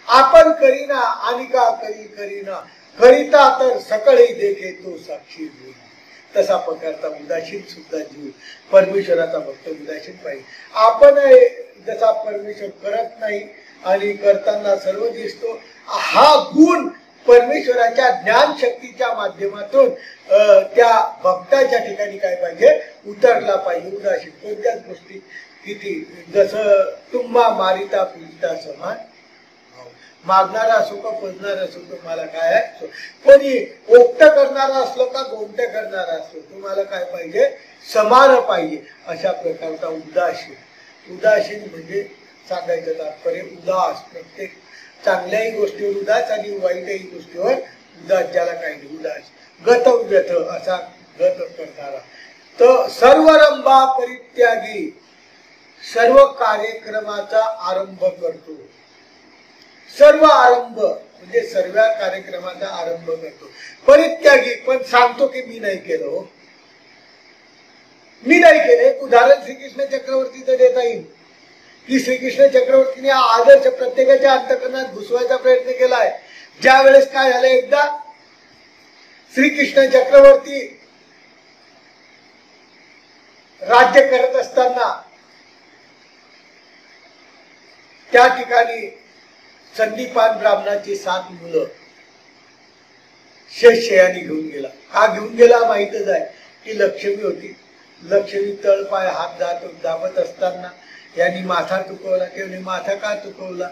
आपण करीना आणि का करी करीना करिता तर सकळही देखे तो साक्षी जीव. तसा प्रकारचा उदासीन सुद्धा जीव परमेश्वराचा भक्त उदासीन पाहिजे. आपण जसा परमेश्वर करत नाही आणि करताना सर्व दिसतो, हा गुण परमेश्वराच्या ज्ञान शक्तीच्या माध्यमातून त्या भक्ताच्या ठिकाणी काय पाहिजे? उतरला पाहिजे. उदासीन कोणत्याच गोष्टी किती, जसं तुम्हा मारिता पूजिता समान, मागणारा असो का पुजणारा असो तुम्हाला काय आहे, कोणी ओक्त करणारा असलो का गोमटे करणारा असलो तुम्हाला काय पाहिजे? समान पाहिजे. अशा प्रकारचा उदासीन. उदासीन म्हणजे सांगायचं तात्पर्य उदास. प्रत्येक चांगल्याही गोष्टीवर उदास आणि वाईटही गोष्टीवर उदास, ज्याला काही नाही उदास. गतव्यथ असा गत करणारा. तर सर्वरंभा परित्यागी सर्व कार्यक्रमाचा आरंभ करतो. सर्व आरंभ म्हणजे सर्व कार्यक्रमाचा आरंभ करतो. परित्यागी पण सांगतो की मी नाही केलं, मी नाही केले. उदाहरण श्रीकृष्ण चक्रवर्तीचं देता येईल की श्रीकृष्ण चक्रवर्तीने हा आदर्श प्रत्येकाच्या अंतःकरणात घुसवायचा प्रयत्न केलाय. ज्या वेळेस काय झालं, एकदा श्रीकृष्ण चक्रवर्ती राज्य करत असताना त्या ठिकाणी संदीपान ब्राह्मणाची 7 मुलं शेषशयाने घेऊन गेला. हा घेऊन गेला माहितच आहे की लक्ष्मी होती. लक्ष्मी तळपाय हात दाबत असताना यांनी माथा चुकवला. त्याने माथा का चुकवला?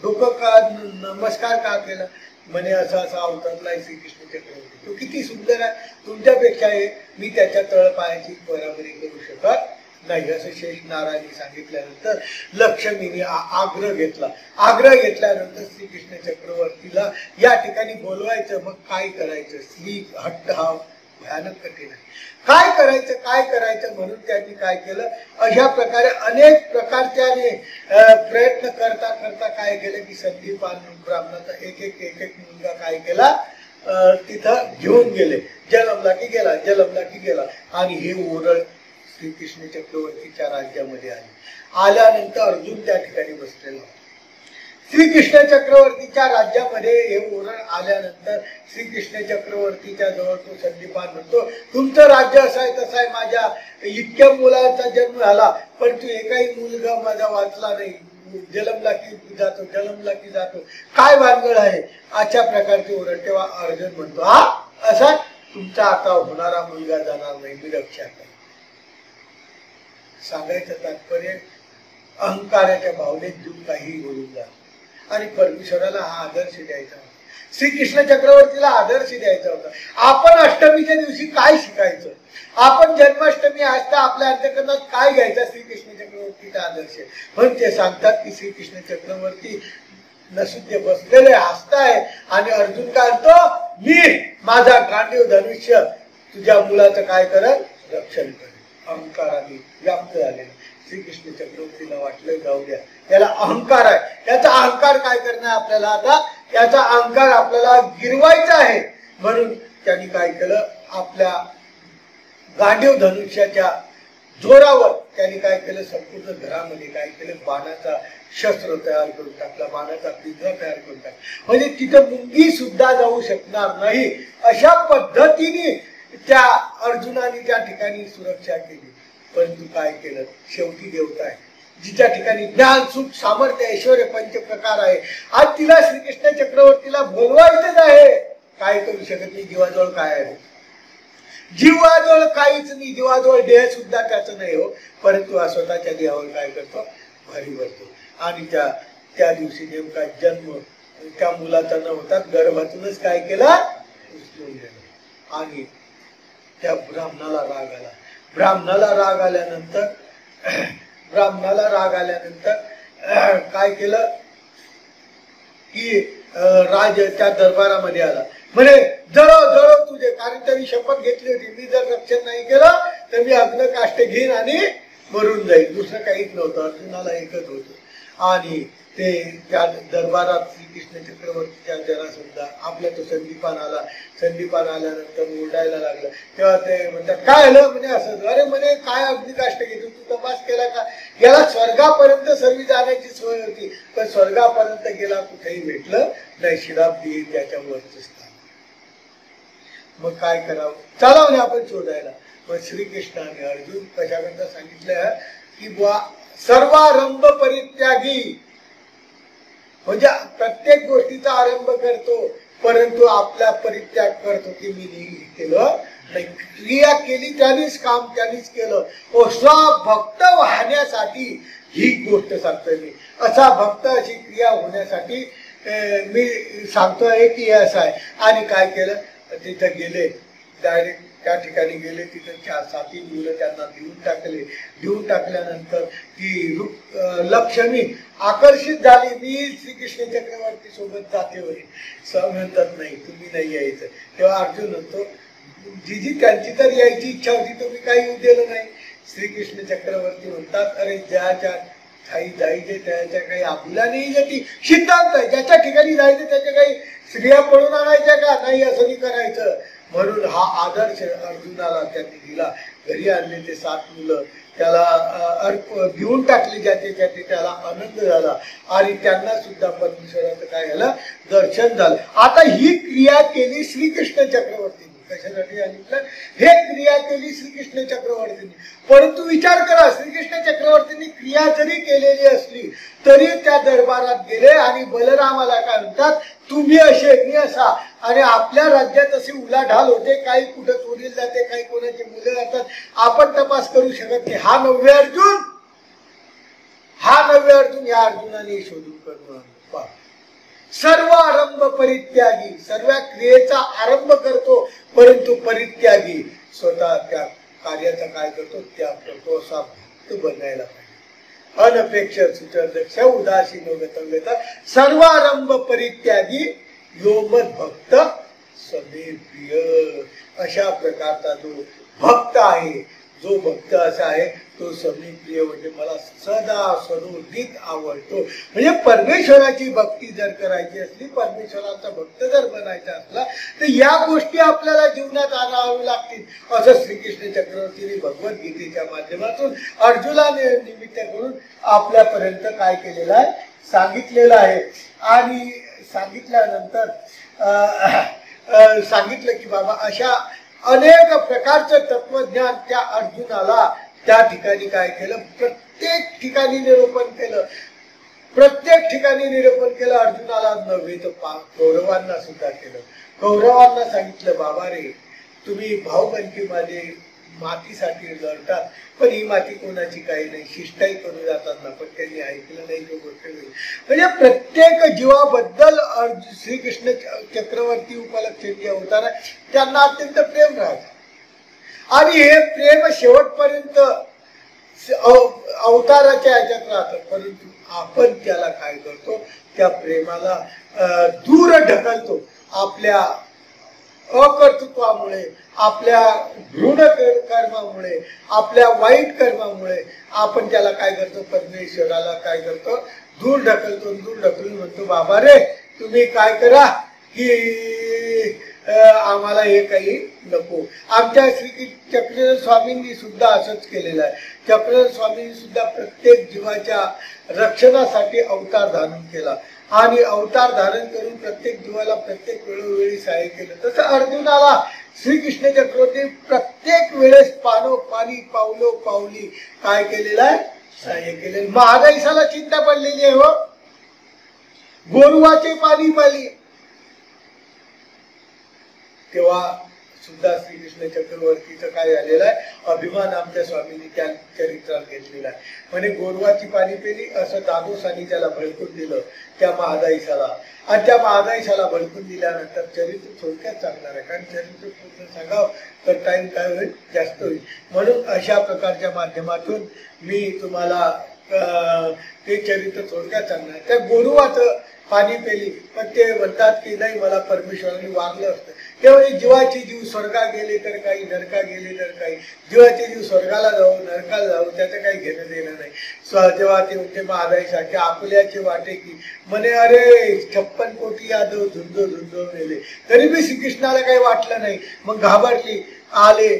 डोकं का, नमस्कार का केला? म्हणे असा असा अवतरलाय श्रीकृष्ण चक्रवर्ती, तो किती सुंदर आहे, तुमच्यापेक्षा मी त्याच्या तळपायाची बराबरी करू शकत नाही, असं शेष नारायणी सांगितल्यानंतर लक्ष्मीने आग्रह घेतला. आग्रह घेतल्यानंतर श्रीकृष्ण चक्रवर्तीला या ठिकाणी बोलवायचं. मग काय करायचं? स्त्री हट्ट हा भयानक कठीण आहे. काय करायचं काय करायचं म्हणून त्यांनी काय केलं, अशा प्रकारे अनेक प्रकारच्याने प्रयत्न करता करता काय केलं की संदीपान ब्राह्मणाचा एक एक मुलगा काय केला, तिथं घेऊन गेले. जलमला की गेला, जलमला की गेला. आणि हे ओरड श्रीकृष्ण चक्रवर्तीच्या राज्यामध्ये आली. आल्यानंतर अर्जुन त्या ठिकाणी बसलेला. श्रीकृष्ण चक्रवर्तीच्या राज्यामध्ये हे ओरड आल्यानंतर श्रीकृष्ण चक्रवर्तीच्या जवळ तो संदीपान म्हणतो, तुमचं राज्य असं आहे तसं आहे, माझ्या इतक्या मुलांचा जन्म झाला पण तू एकही मुलगा माझा वाचला नाही, जलमला की जातो, जलमला की जातो, काय भानगड आहे? अशा प्रकारची ओरड. तेव्हा अर्जुन म्हणतो, हा असा तुमचा आता होणारा मुलगा जाणार नाही, मी रक्षा करेन. सांगायचं तात्पर्य अहंकाराच्या भावनेत जीव काही बोलून जातो आणि परमेश्वराला हा आदर्श द्यायचा. श्रीकृष्ण चक्रवर्तीला आदर्श द्यायचा होता. आपण अष्टमीच्या दिवशी काय शिकायचं, आपण जन्माष्टमी असता आपल्या अंतःकरणात काय घ्यायचा श्रीकृष्ण चक्रवर्तीचा आदर्श. म्हणून ते सांगतात की श्रीकृष्ण चक्रवर्ती नसुद्य बसलेले हसताय आणि अर्जुन काय म्हणतो, मी माझा गांडीव धनुष्य तुझ्या मुलाचं काय करत, रक्षण करेल. अहंकाराने व्याप्त झालेला श्रीकृष्ण चक्रवर्तीला वाटलं जाऊ द्या, याला अहंकार आहे, याचा अहंकार काय करणं आपल्याला, आता याचा अहंकार आपल्याला गिरवायचा आहे. म्हणून त्यांनी काय केलं, आपल्या गांडीव धनुष्याच्या जोरावर त्यांनी काय केलं, संपूर्ण घरामध्ये काय केलं, बाणाचा शस्त्र तयार करून टाकला, बाणाचा पिंजरा तयार करून टाकला. म्हणजे तिथं मुंगी सुद्धा जाऊ शकणार नाही अशा पद्धतीने त्या अर्जुनाने त्या ठिकाणी सुरक्षा केली. परंतु काय केलं, शेवटी देवता आहे, जिच्या ठिकाणी ज्ञान सुख सामर्थ्य ऐश्वर्य पंचप्रकार आहे. आज तिला श्रीकृष्ण चक्रवर्तीला बोलवायचंच आहे, काय करू शकत नाही. जीवाजवळ काय आहे, जीवाजवळ काहीच नाही, जीवाजवळ देह सुद्धा त्याचं नाही हो. परंतु हा स्वतःच्या देहावर काय करतो, भारी भरतो. आणि त्या दिवशी नेमका जन्म त्या मुलाचा न होता गर्भातूनच काय केला, उचलून गेला. आणि त्या ब्राह्मणाला राग आला. ब्राह्मणाला राग आल्यानंतर काय केलं की राज त्या दरबारामध्ये आला. म्हणे जळो तुझे, कारण त्यांनी शपथ घेतली होती, मी जर रक्षण नाही केलं तर मी अग्न काष्ट घेईन आणि मरून जाईल. दुसरं काहीच नव्हतं, अर्जुनाला एकच होतं. आणि ते त्या दरबारात श्रीकृष्ण चक्रवर्तीच्या जरासंधा आपल्या तो संदीपान आल्यानंतर ओरडायला लागला. तेव्हा ते म्हणतात काय आलं, म्हणे असं. अरे म्हणे काय अग्निकाष्ट घेतो तू, तपास केला का, याला स्वर्गापर्यंत सर्वी जाण्याची सोय होती, पण स्वर्गापर्यंत गेला कुठेही भेटलं नाही, शिराब देईल त्याच्यावरच स्थान. मग काय करावं, चला म्हणे आपण शोधायला. मग श्रीकृष्ण आणि अर्जुन कशाकरता सांगितलं की बुवा सर्वारंभ परित्यागी, म्हणजे प्रत्येक गोष्टीचा आरंभ करतो परंतु आपला परित्याग करतो की मी नाही केलं नाही. क्रिया केली त्यांनीच, काम त्यांनीच केलं. भक्त वाहण्यासाठी ही गोष्ट सांगतोय मी. असा भक्त अशी क्रिया होण्यासाठी मी सांगतोय की असं आहे. आणि काय केलं, तिथं गेले, डायरेक्ट त्या ठिकाणी गेले. तिथं 4-7 मुलं त्यांना देऊन टाकल्यानंतर ती लक्ष्मी आकर्षित झाली. मी श्रीकृष्ण चक्रवर्ती सोबत जाते होईल. म्हणतात नाही, तुम्ही नाही यायचं. तेव्हा अर्जुन म्हणतो जी त्यांची तर यायची इच्छा होती, तुम्ही काही येऊ दिलं नाही. श्रीकृष्ण चक्रवर्ती म्हणतात अरे ज्याच्या काही जायचे त्याच्या काही आपल्या नाही जाती सिद्धांत आहे. ज्याच्या ठिकाणी जायचं त्याच्या काही स्त्रिया पळून आणायच्या का नाही, असं नाही करायचं. म्हणून हा आदर्श अर्जुनाला त्यांनी दिला. घरी आणले ते 7 मुलं, त्याला घेऊन टाकले, ज्याचे त्याला आनंद झाला. आणि त्यांना सुद्धा परमेश्वराचं काय झालं, दर्शन झालं. आता ही क्रिया केली श्रीकृष्ण चक्रवर्तींनी. कशासाठी सांगितलं, हे क्रिया केली श्रीकृष्ण चक्रवर्तींनी. परंतु विचार करा, श्रीकृष्ण चक्रवर्तींनी क्रिया जरी केलेली असली तरी त्या दरबारात गेले आणि बलरामाला काय म्हणतात, तुम्ही असे मी असा. आणि आपल्या राज्यात असे उलाढाल होते, काही कुठं चोरीला जाते, काही कोणाची मुलं जातात, आपण तपास करू शकत नाही. हा नववे अर्जुन या अर्जुनाने शोधून करून सर्व आरंभ परित्यागी, सर्व क्रियेचा आरंभ करतो परंतु परित्यागी, स्वतः त्या कार्याचा काय करतो, त्या करतो. असा भक्त बनायला पाहिजे. अनपेक्ष सुचर्दक्ष उदासीन गतव्यता सर्वारंभ परित्यागी यो मद भक्त समे प्रिय. अशा प्रकारचा जो भक्त आहे, जो भक्त असा आहे तो समे प्रिय, म्हणजे मला सदा सरोदित आवडतो. म्हणजे परमेश्वराची भक्ती जर करायची असली, परमेश्वराचा भक्त जर बनायचा असला तर या गोष्टी आपल्याला जीवनात आणाव्या लागतील. असं श्रीकृष्ण चक्रवर्तीने भगवद्गीतेच्या माध्यमातून अर्जुनाने निमित्त करून आपल्यापर्यंत काय केलेलं आहे, सांगितलेलं आहे. आणि सांगितल्यानंतर सांगितलं की बाबा अशा अनेक प्रकारचं तत्वज्ञान त्या अर्जुनाला त्या ठिकाणी काय केलं, प्रत्येक ठिकाणी निरूपण केलं. अर्जुनाला नव्हे तर कौरवांना सुद्धा केलं. कौरवांना सांगितलं बाबा रे, तुम्ही भाऊबंदीमध्ये मातीसाठी लढतात, पण ही माती कोणाची काही नाही, शिष्टाई करून जातात ना, पण त्यांनी ऐकलं नाही तो गोष्ट वेगळी. म्हणजे प्रत्येक जीवाबद्दल श्रीकृष्ण चक्रवर्ती उपलक्षित अवतार त्यांना अत्यंत प्रेम राहत आणि हे प्रेम शेवटपर्यंत अवताराच्या ह्याच्यात राहतं. परंतु आपण त्याला काय करतो, त्या प्रेमाला दूर ढकलतो. आपल्या अकर्तृत्वामुळे, आपल्या भ्रूण कर्मामुळे, आपल्या वाईट कर्मामुळे आपण त्याला काय करतो, परमेश्वराला काय करतो, दूर ढकलतो. दूर ढकलून म्हणतो, बाबा रे तुम्ही काय करा की आम्हाला हे काही नको. आमच्या श्री चक्रधर स्वामींनी सुद्धा असंच केलेलं आहे. चक्रधर स्वामींनी सुद्धा प्रत्येक जीवाच्या रक्षणासाठी अवतार धारण केला आणि अवतार धारण करून प्रत्येक जीवाला प्रत्येक वेळोवेळी सहाय्य केलं. तसं अर्जुनाला श्रीकृष्ण चक्रवर्ती प्रत्येक वेळेस पाणी पावलो पावली काय केलेलं आहे, सहाय्य केलेलं. महागाईसाला चिंता पडलेली आहे हो, गोरुवाचे पाणी पाली. तेव्हा सुद्धा श्रीकृष्ण चक्रवर्तीचं काय झालेलं आहे, अभिमान आमच्या स्वामींनी त्या चरित्रात घेतलेला आहे. म्हणजे गोरवाची पाणी पेली असं दादोसानी त्याला भडकून दिलं त्या महादाईसाला, आणि त्या महादाईसाला भडकून दिल्यानंतर चरित्र थोडक्यात सांगणार आहे, कारण चरित्र पूर्ण सांगावं तर टाइम काय होईल, जास्त होईल. म्हणून अशा प्रकारच्या माध्यमातून मी तुम्हाला ते चरित्र थोडक्यात सांगणार. त्या गोरुवाचं पाणी पेली, पण ते म्हणतात की नाही मला परमेश्वराने वागलं असतं. तेव्हा जीवाचे जीव स्वर्गा गेले तर काही, नरका गेले तर काही. जीवाचे जीव स्वर्गाला जाऊ नरकाला जाऊ त्याचं काही घेणं देणं नाही. जेव्हा ते म्हणते महादाईसाठी आपल्याचे वाटे की म्हणे अरे 56 कोटी यादव झुंजो झुंजो मेले, तरी बी श्रीकृष्णाला काही वाटलं नाही. मग घाबरली, आले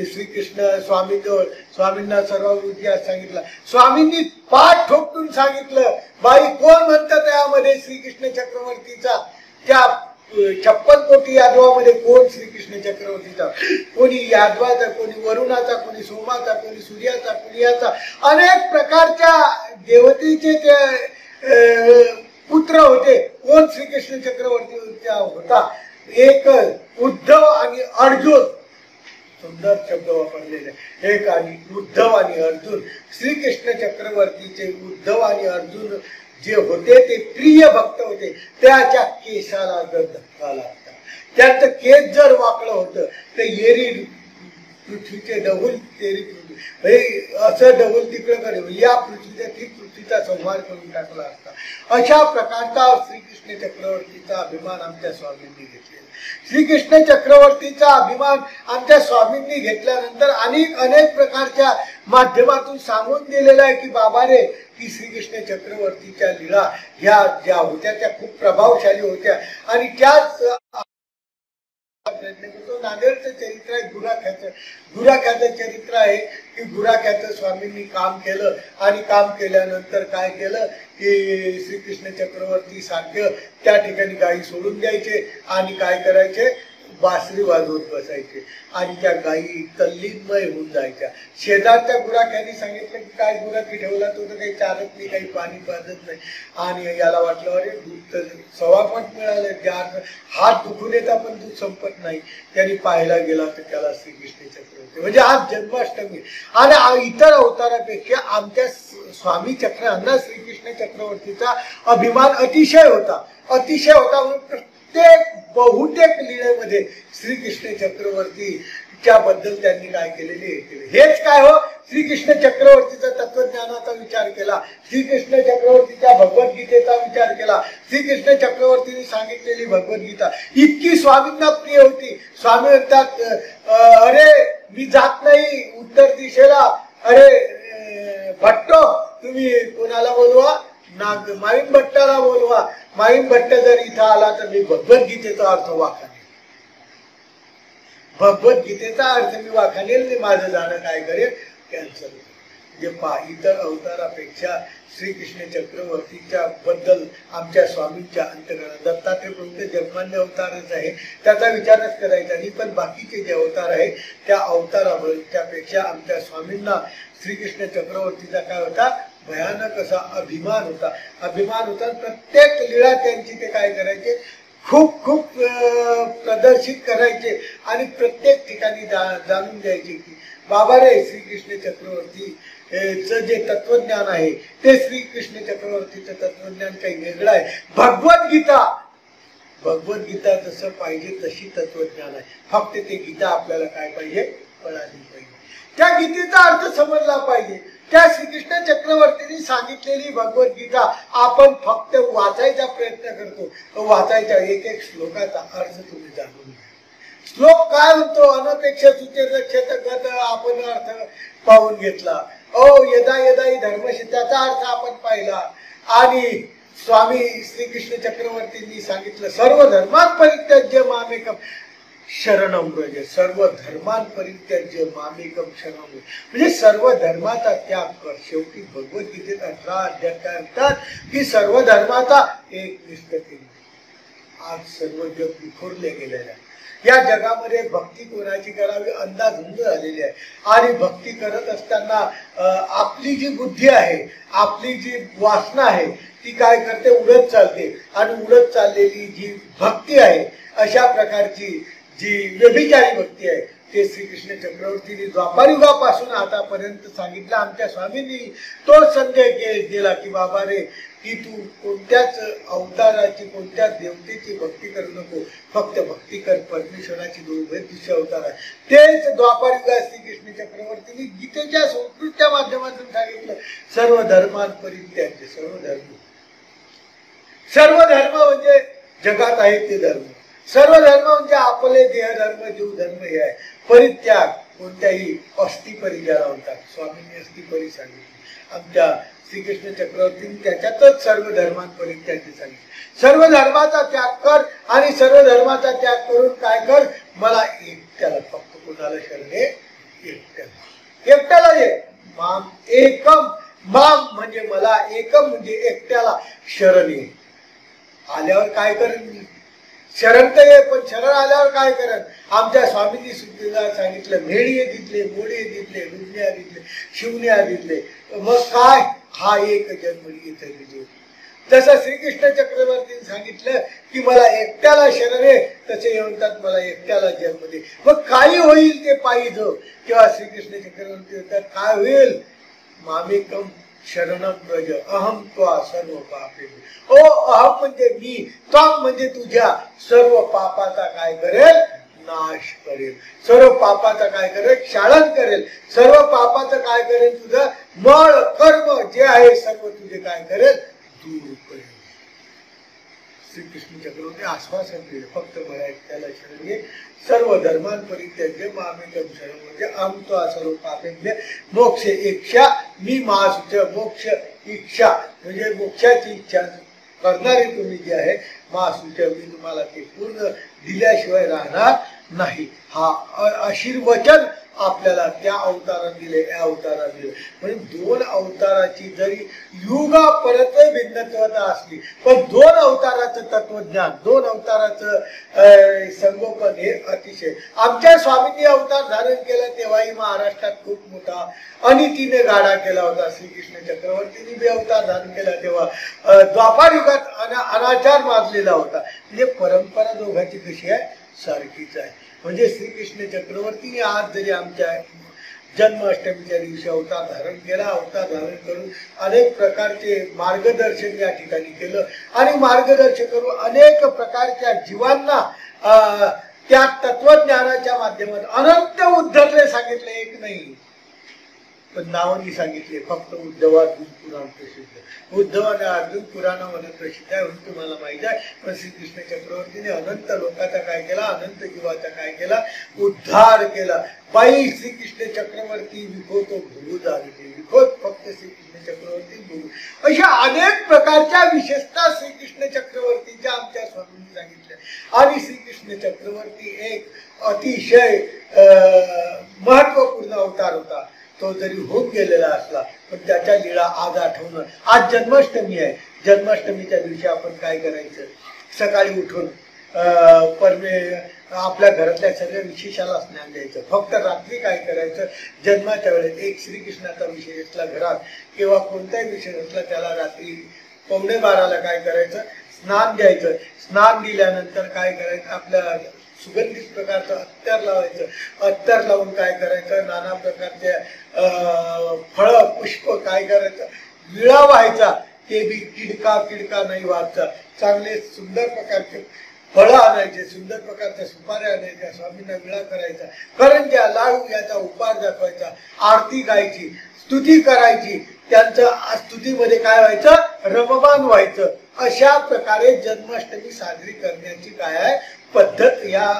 श्रीकृष्ण स्वामींजवळ. स्वामींना सर्व इतिहास सांगितला. स्वामींनी पाठ ठोकून सांगितलं, बाई कोण म्हणतात यामध्ये श्रीकृष्ण चक्रवर्तीचा, त्या 56 कोटी यादवामध्ये कोण श्रीकृष्ण चक्रवर्तीचा, कोणी यादवाचा, कोणी वरुणाचा, कोणी सोमाचा, कोणी सूर्याचा, कोणी याचा, अनेक प्रकारच्या देवतेचे ते पुत्र होते. कोण श्रीकृष्ण चक्रवर्ती होता, एक उद्धव आणि अर्जुन. सुंदर शब्द वापरलेले, एक आणि उद्धव आणि अर्जुन. श्रीकृष्ण चक्रवर्तीचे उद्धव आणि अर्जुन जे होते ते प्रिय भक्त होते. त्याच्या केसाला जर धक्का लागला, त्यांचं केस जर वाकडं होतं तर येरी पृथ्वीचे डबल तेरी पृथ्वी, असं डबल तिकडं करे, या पृथ्वीचा ठीक पृथ्वीचा संहार करून टाकला असता. अशा प्रकारचा श्रीकृष्ण चक्रवर्तीचा अभिमान आमच्या स्वामींनी घेतलेला. श्रीकृष्ण चक्रवर्तीचा अभिमान आमच्या स्वामींनी घेतल्यानंतर अनेक प्रकारच्या माध्यमातून सांगून दिलेला आहे की बाबा रे, की श्रीकृष्ण चक्रवर्तीच्या लीला ह्या ज्या होत्या त्या खूप प्रभावशाली होत्या. आणि त्याच प्रयत्न करतो. नांदेडचं चरित्र आहे गुराख्याचं चरित्र आहे की गुराख्याचं स्वामींनी काम केलं आणि काम केल्यानंतर काय केलं की श्रीकृष्ण चक्रवर्ती सारखं त्या ठिकाणी गायी सोडून द्यायचे आणि काय करायचे, बासरी वाजवत बसायचे आणि त्या गायी तल्लीनमय होऊन जायच्या. शेजारच्या गुराख्याने सांगितलं की काय गुराखी ठेवला तो तर काही चालत नाही, काही पाणी पाजत नाही. आणि याला वाटलं अरे दूध तर 1.25 पट मिळालं, ज्या हात दुखून येता पण दूध संपत नाही. त्यांनी पाहायला गेला तर त्याला श्रीकृष्ण चक्रवर्ती म्हणजे आज जन्माष्टमी. आणि इतर अवतारापेक्षा आमच्या स्वामी चक्रांना श्रीकृष्ण चक्रवर्तीचा अभिमान अतिशय होता म्हणून बहुतेक लीळेमध्ये श्रीकृष्ण चक्रवर्तीच्या बद्दल त्यांनी काय केलेले हेच काय हो, श्रीकृष्ण चक्रवर्तीचा तत्वज्ञानाचा विचार केला, श्रीकृष्ण चक्रवर्तीच्या भगवद्गीतेचा विचार केला. श्रीकृष्ण चक्रवर्तीने सांगितलेली भगवद्गीता इतकी स्वामींना प्रिय होती. स्वामी म्हणतात अरे मी जात नाही उत्तर दिशेला, अरे भट्टो तुम्ही कोणाला बोलवा, माईन भट्टाला बोलवा. माईन भट्ट जर इथं आला तर मी भगवद्गीतेचा अर्थ वाखानेल, भगवद्गीतेचा अर्थ मी वाखानेल, माझं जाणं काय करेल कॅन्सल. जे इतर अवतारापेक्षा श्रीकृष्ण चक्रवर्तीच्या बद्दल आमच्या स्वामींच्या अंतकरणात दत्तात्रय प्रभूचे जगमान्य अवतारच आहे, त्याचा विचारच करायचा नाही. पण बाकीचे जे अवतार आहेत त्या अवतारापेक्षा आमच्या स्वामींना श्रीकृष्ण चक्रवर्तीचा काय होता, भयानक असा अभिमान होता. प्रत्येक लीळा त्यांची ते काय करायचे, खूप प्रदर्शित करायचे आणि प्रत्येक ठिकाणी जाणून द्यायचे की बाबा रे श्रीकृष्ण चक्रवर्ती च जे तत्वज्ञान आहे ते श्रीकृष्ण चक्रवर्तीचं तत्वज्ञान काही वेगळं आहे. भगवद्गीता जसं पाहिजे तशी तत्वज्ञान आहे. फक्त ते गीता आपल्याला काय पाहिजे, कळाली पाहिजे. त्या गीतेचा अर्थ समजला पाहिजे. त्या श्रीकृष्ण चक्रवर्तींनी सांगितलेली भगवद्गीता आपण फक्त वाचायचा प्रयत्न करतो. वाचायच्या एक एक श्लोकाचा अर्थ तुम्ही जाणून घ्या. श्लोक काय म्हणतो, अनपेक्षा सुचेत आपण अर्थ पाहून घेतला. यदा यदा ही धर्मशी त्याचा अर्थ आपण पाहिला. आणि स्वामी श्रीकृष्ण चक्रवर्तींनी सांगितलं सर्व धर्मात परित्याज्य मामेकम शरणम व्रज. सर्व धर्मात परित्याज्य मामेकम शरणम व्रज म्हणजे सर्व धर्माचा त्याग कर. शेवटी भगवद्गीतेत 18 अध्याय काय म्हणतात की सर्व धर्माचा एक निष्ठ केली. आज सर्व जग विखुरले गेलेले आहे. या जगामध्ये भक्ती कोणाची करावी अंदाधुंद झालेली आहे. आणि भक्ती करत असताना आपली जी बुद्धी आहे, आपली जी वासना आहे ती काय करते, उडत चालते. आणि उडत चाललेली जी भक्ती आहे, अशा प्रकारची जी व्यभिचारी भक्ती आहे ते श्रीकृष्ण चक्रवर्तींनी द्वापारयुगापासून आतापर्यंत सांगितलं. आमच्या स्वामींनी तो संदेश दिला की बाबा रे की तू कोणत्याच अवताराची, कोणत्याच देवतेची भक्ती करू नको, फक्त भक्ती कर परमेश्वराची. दुसरे अवतार आहे तेच द्वापारयुगात श्रीकृष्ण चक्रवर्तींनी गीतेच्या संस्कृतच्या माध्यमातून सांगितलं सर्व धर्मात परित्याज्य. सर्व धर्म म्हणजे जगात आहे ते धर्म. सर्व धर्म म्हणजे आपले देहधर्म, जीव धर्म हे आहे. परित्याग कोणत्याही अस्थिपरी ज्याला म्हणतात, स्वामींनी अस्थिपरी सांगितली. आमच्या श्रीकृष्ण चक्रवर्तींनी त्याच्यातच सर्व धर्मात परित्याग सांगितले. सर्व धर्माचा त्याग कर आणि सर्व धर्माचा त्याग करून काय कर, मला एकट्याला, फक्त कोणाला शरण ये, एकट्याला ये. माम एकम, माम म्हणजे मला, एकम म्हणजे एकट्याला शरण ये. आल्यावर काय करेन, शरण तर ये, पण शरण आल्यावर काय करत. आमच्या स्वामींनी सुद्धा सांगितलं मेढिये दिसले, मोडे दिसले, रुग्ण्या दिसले, शिवण्या दिसले, मग काय हा एक जन्म इथे. तसं श्रीकृष्ण चक्रवर्तींनी सांगितलं की मला एकट्याला शरण आहे, तसे म्हणतात मला एकट्याला जन्म दे. मग काही होईल ते पाहिजे. तेव्हा श्रीकृष्ण चक्रवर्ती म्हणतात काय होईल, मामेकम शरणम व्रज अहम त्वा सर्व पापे. अहम म्हणजे मी, त्वाम म्हणजे तुझ्या सर्व पापाचा काय करेल, नाश करेल. सर्व पापाचा काय करेल, क्षालन करेल. सर्व पापाचं काय करेल, तुझं मळ कर्म जे आहे सर्व तुझे काय करेल, दूर करेल. श्रीकृष्ण चक्रवर्ती आश्वासन दिले फक्त मला एकट्याला शरण घे. सर्व धर्मान परित्याज्य मामेकम शरण म्हणजे आमतो सर्व पापे म्हणजे मोक्ष इच्छा. मी महासुच मोक्ष इच्छा म्हणजे मोक्षाची इच्छा करणारे तुम्ही जे आहे महासुच, मी तुम्हाला ते पूर्ण दिल्याशिवाय राहणार नाही. हा आशीर्वचन आपल्याला त्या अवतारात दिले, या अवतारात दिले. म्हणजे दोन अवताराची जरी युगा परत भिन्नत्वता असली, पण दोन अवताराचं तत्वज्ञान, दोन अवताराचं संगोपन हे अतिशय. आमच्या स्वामींनी अवतार धारण केला तेव्हाही महाराष्ट्रात खूप मोठा अनितीने गाडा केला होता. श्रीकृष्ण चक्रवर्तींनी बी अवतार धारण केला तेव्हा द्वापार युगात अनाचार माजलेला होता. म्हणजे परंपरा दोघांची कशी आहे, सारखीच आहे. म्हणजे श्रीकृष्ण चक्रवर्तीने आज जरी आमच्या जन्माष्टमीच्या दिवशी अवतार धारण केला, अवतार धारण करून अनेक प्रकारचे मार्गदर्शन या ठिकाणी केलं आणि मार्गदर्शन करून अनेक प्रकारच्या जीवांना त्या तत्वज्ञानाच्या माध्यमातून अनंत उद्धरले सांगितले. एक नाही पण नावानी सांगितले. फक्त उद्धवार्जुन पुराण प्रसिद्ध, उद्धव आणि अर्जुन पुराणामध्ये प्रसिद्ध आहे म्हणून तुम्हाला माहिती आहे. पण श्रीकृष्ण चक्रवर्तीने अनंत लोकांचा काय केला, अनंत जीवाचा काय केला, उद्धार केला. बाई श्रीकृष्ण चक्रवर्ती विखोतो भुलू झाले, विखोत फक्त श्रीकृष्ण चक्रवर्ती भुलू. अशा अनेक प्रकारच्या विशेषता श्रीकृष्ण चक्रवर्तीच्या आमच्या स्वामींनी सांगितल्या. आणि श्रीकृष्ण चक्रवर्ती एक अतिशय महत्वपूर्ण अवतार होता. तो जरी होऊन गेलेला असला पण त्याच्या लीळा आज आठवणं. आज जन्माष्टमी आहे. जन्माष्टमीच्या दिवशी आपण काय करायचं, सकाळी उठून आपल्या घरातल्या सगळ्या विशेषाला स्नान द्यायचं. फक्त रात्री काय करायचं, जन्माच्या वेळेस एक श्रीकृष्णाचा विषय असला घरात किंवा कोणताही विषय असला त्याला रात्री 11:15 काय करायचं, स्नान द्यायचं. स्नान दिल्यानंतर काय करायचं, आपल्या सुगंधित प्रकारचं अत्तर लावायचं. अत्तर लावून काय करायचं, नाना प्रकारचे फळं पुष्प काय करायचं, विळा व्हायचा. ते बी किडका नाही व्हायचा. चांगले सुंदर प्रकारचे फळं आणायचे, सुंदर प्रकारच्या सुपाऱ्या आणायच्या, स्वामींना विळा करायचा, करंज्या लाडू याचा उपार दाखवायचा, आरती गायची, स्तुती करायची. त्यांचं स्तुतीमध्ये काय व्हायचं, रममान व्हायचं. अशा प्रकारे जन्माष्टमी साजरी करण्याची काय आहे पद्धत या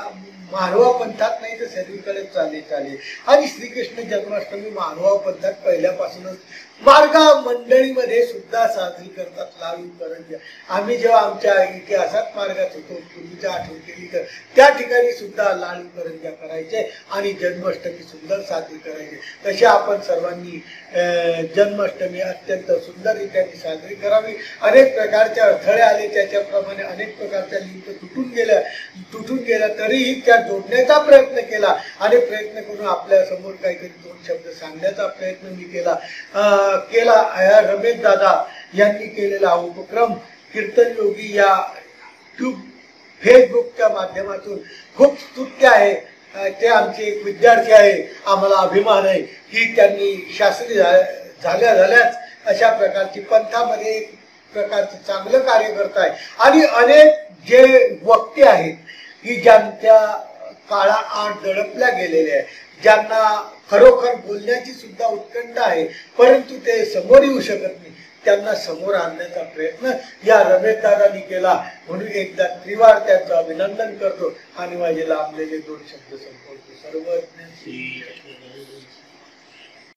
मारवा पंथात नाही तर सर्वीकडे चाले. आणि श्रीकृष्ण जन्माष्टमी मारवा पंथात पहिल्यापासूनच मार्गा मंडळीमध्ये सुद्धा साजरी करतात. लाडू करंज्या आम्ही जेव्हा आमच्या इतिहासात मार्गात होतो, पूर्वीच्या आठवण केली तर त्या ठिकाणी सुद्धा लाडू करंज्या करायचे आणि जन्माष्टमी सुंदर साजरी करायची. तसे आपण सर्वांनी जन्माष्टमी अत्यंत सुंदररीत्याने साजरी करावी. अनेक प्रकारचे अडथळे आले, त्याच्याप्रमाणे अनेक प्रकारच्या लिंक तुटून गेल्या तरीही त्या जोडण्याचा प्रयत्न केला आणि प्रयत्न करून आपल्या समोर काहीतरी दोन शब्द सांगण्याचा प्रयत्न मी केला. रमेश दादा यांनी केलेला उपक्रम कीर्तन योगी या फेसबुकच्या माध्यमातून खूप स्तुत्य आहे. ते आमचे एक विद्यार्थी आहे. आम्हाला अभिमान आहे की त्यांनी शास्त्री झाल्याच अशा प्रकारची पंथामध्ये एक प्रकारचं चांगलं कार्य करत आहे. आणि अनेक जे वक्ते आहेत की ज्यांच्या काळाआड दडपल्या गेलेल्या आहे, ज्यांना खरोखर बोलण्याची सुद्धा उत्कंठा आहे परंतु ते समोर येऊ शकत नाही, त्यांना समोर आणण्याचा प्रयत्न या रमेशदादांनी केला. म्हणून एकदा त्रिवार त्यांचं अभिनंदन करतो आणि माझे लांबलेले दोन शब्द संपवतो. सर्वज्ञ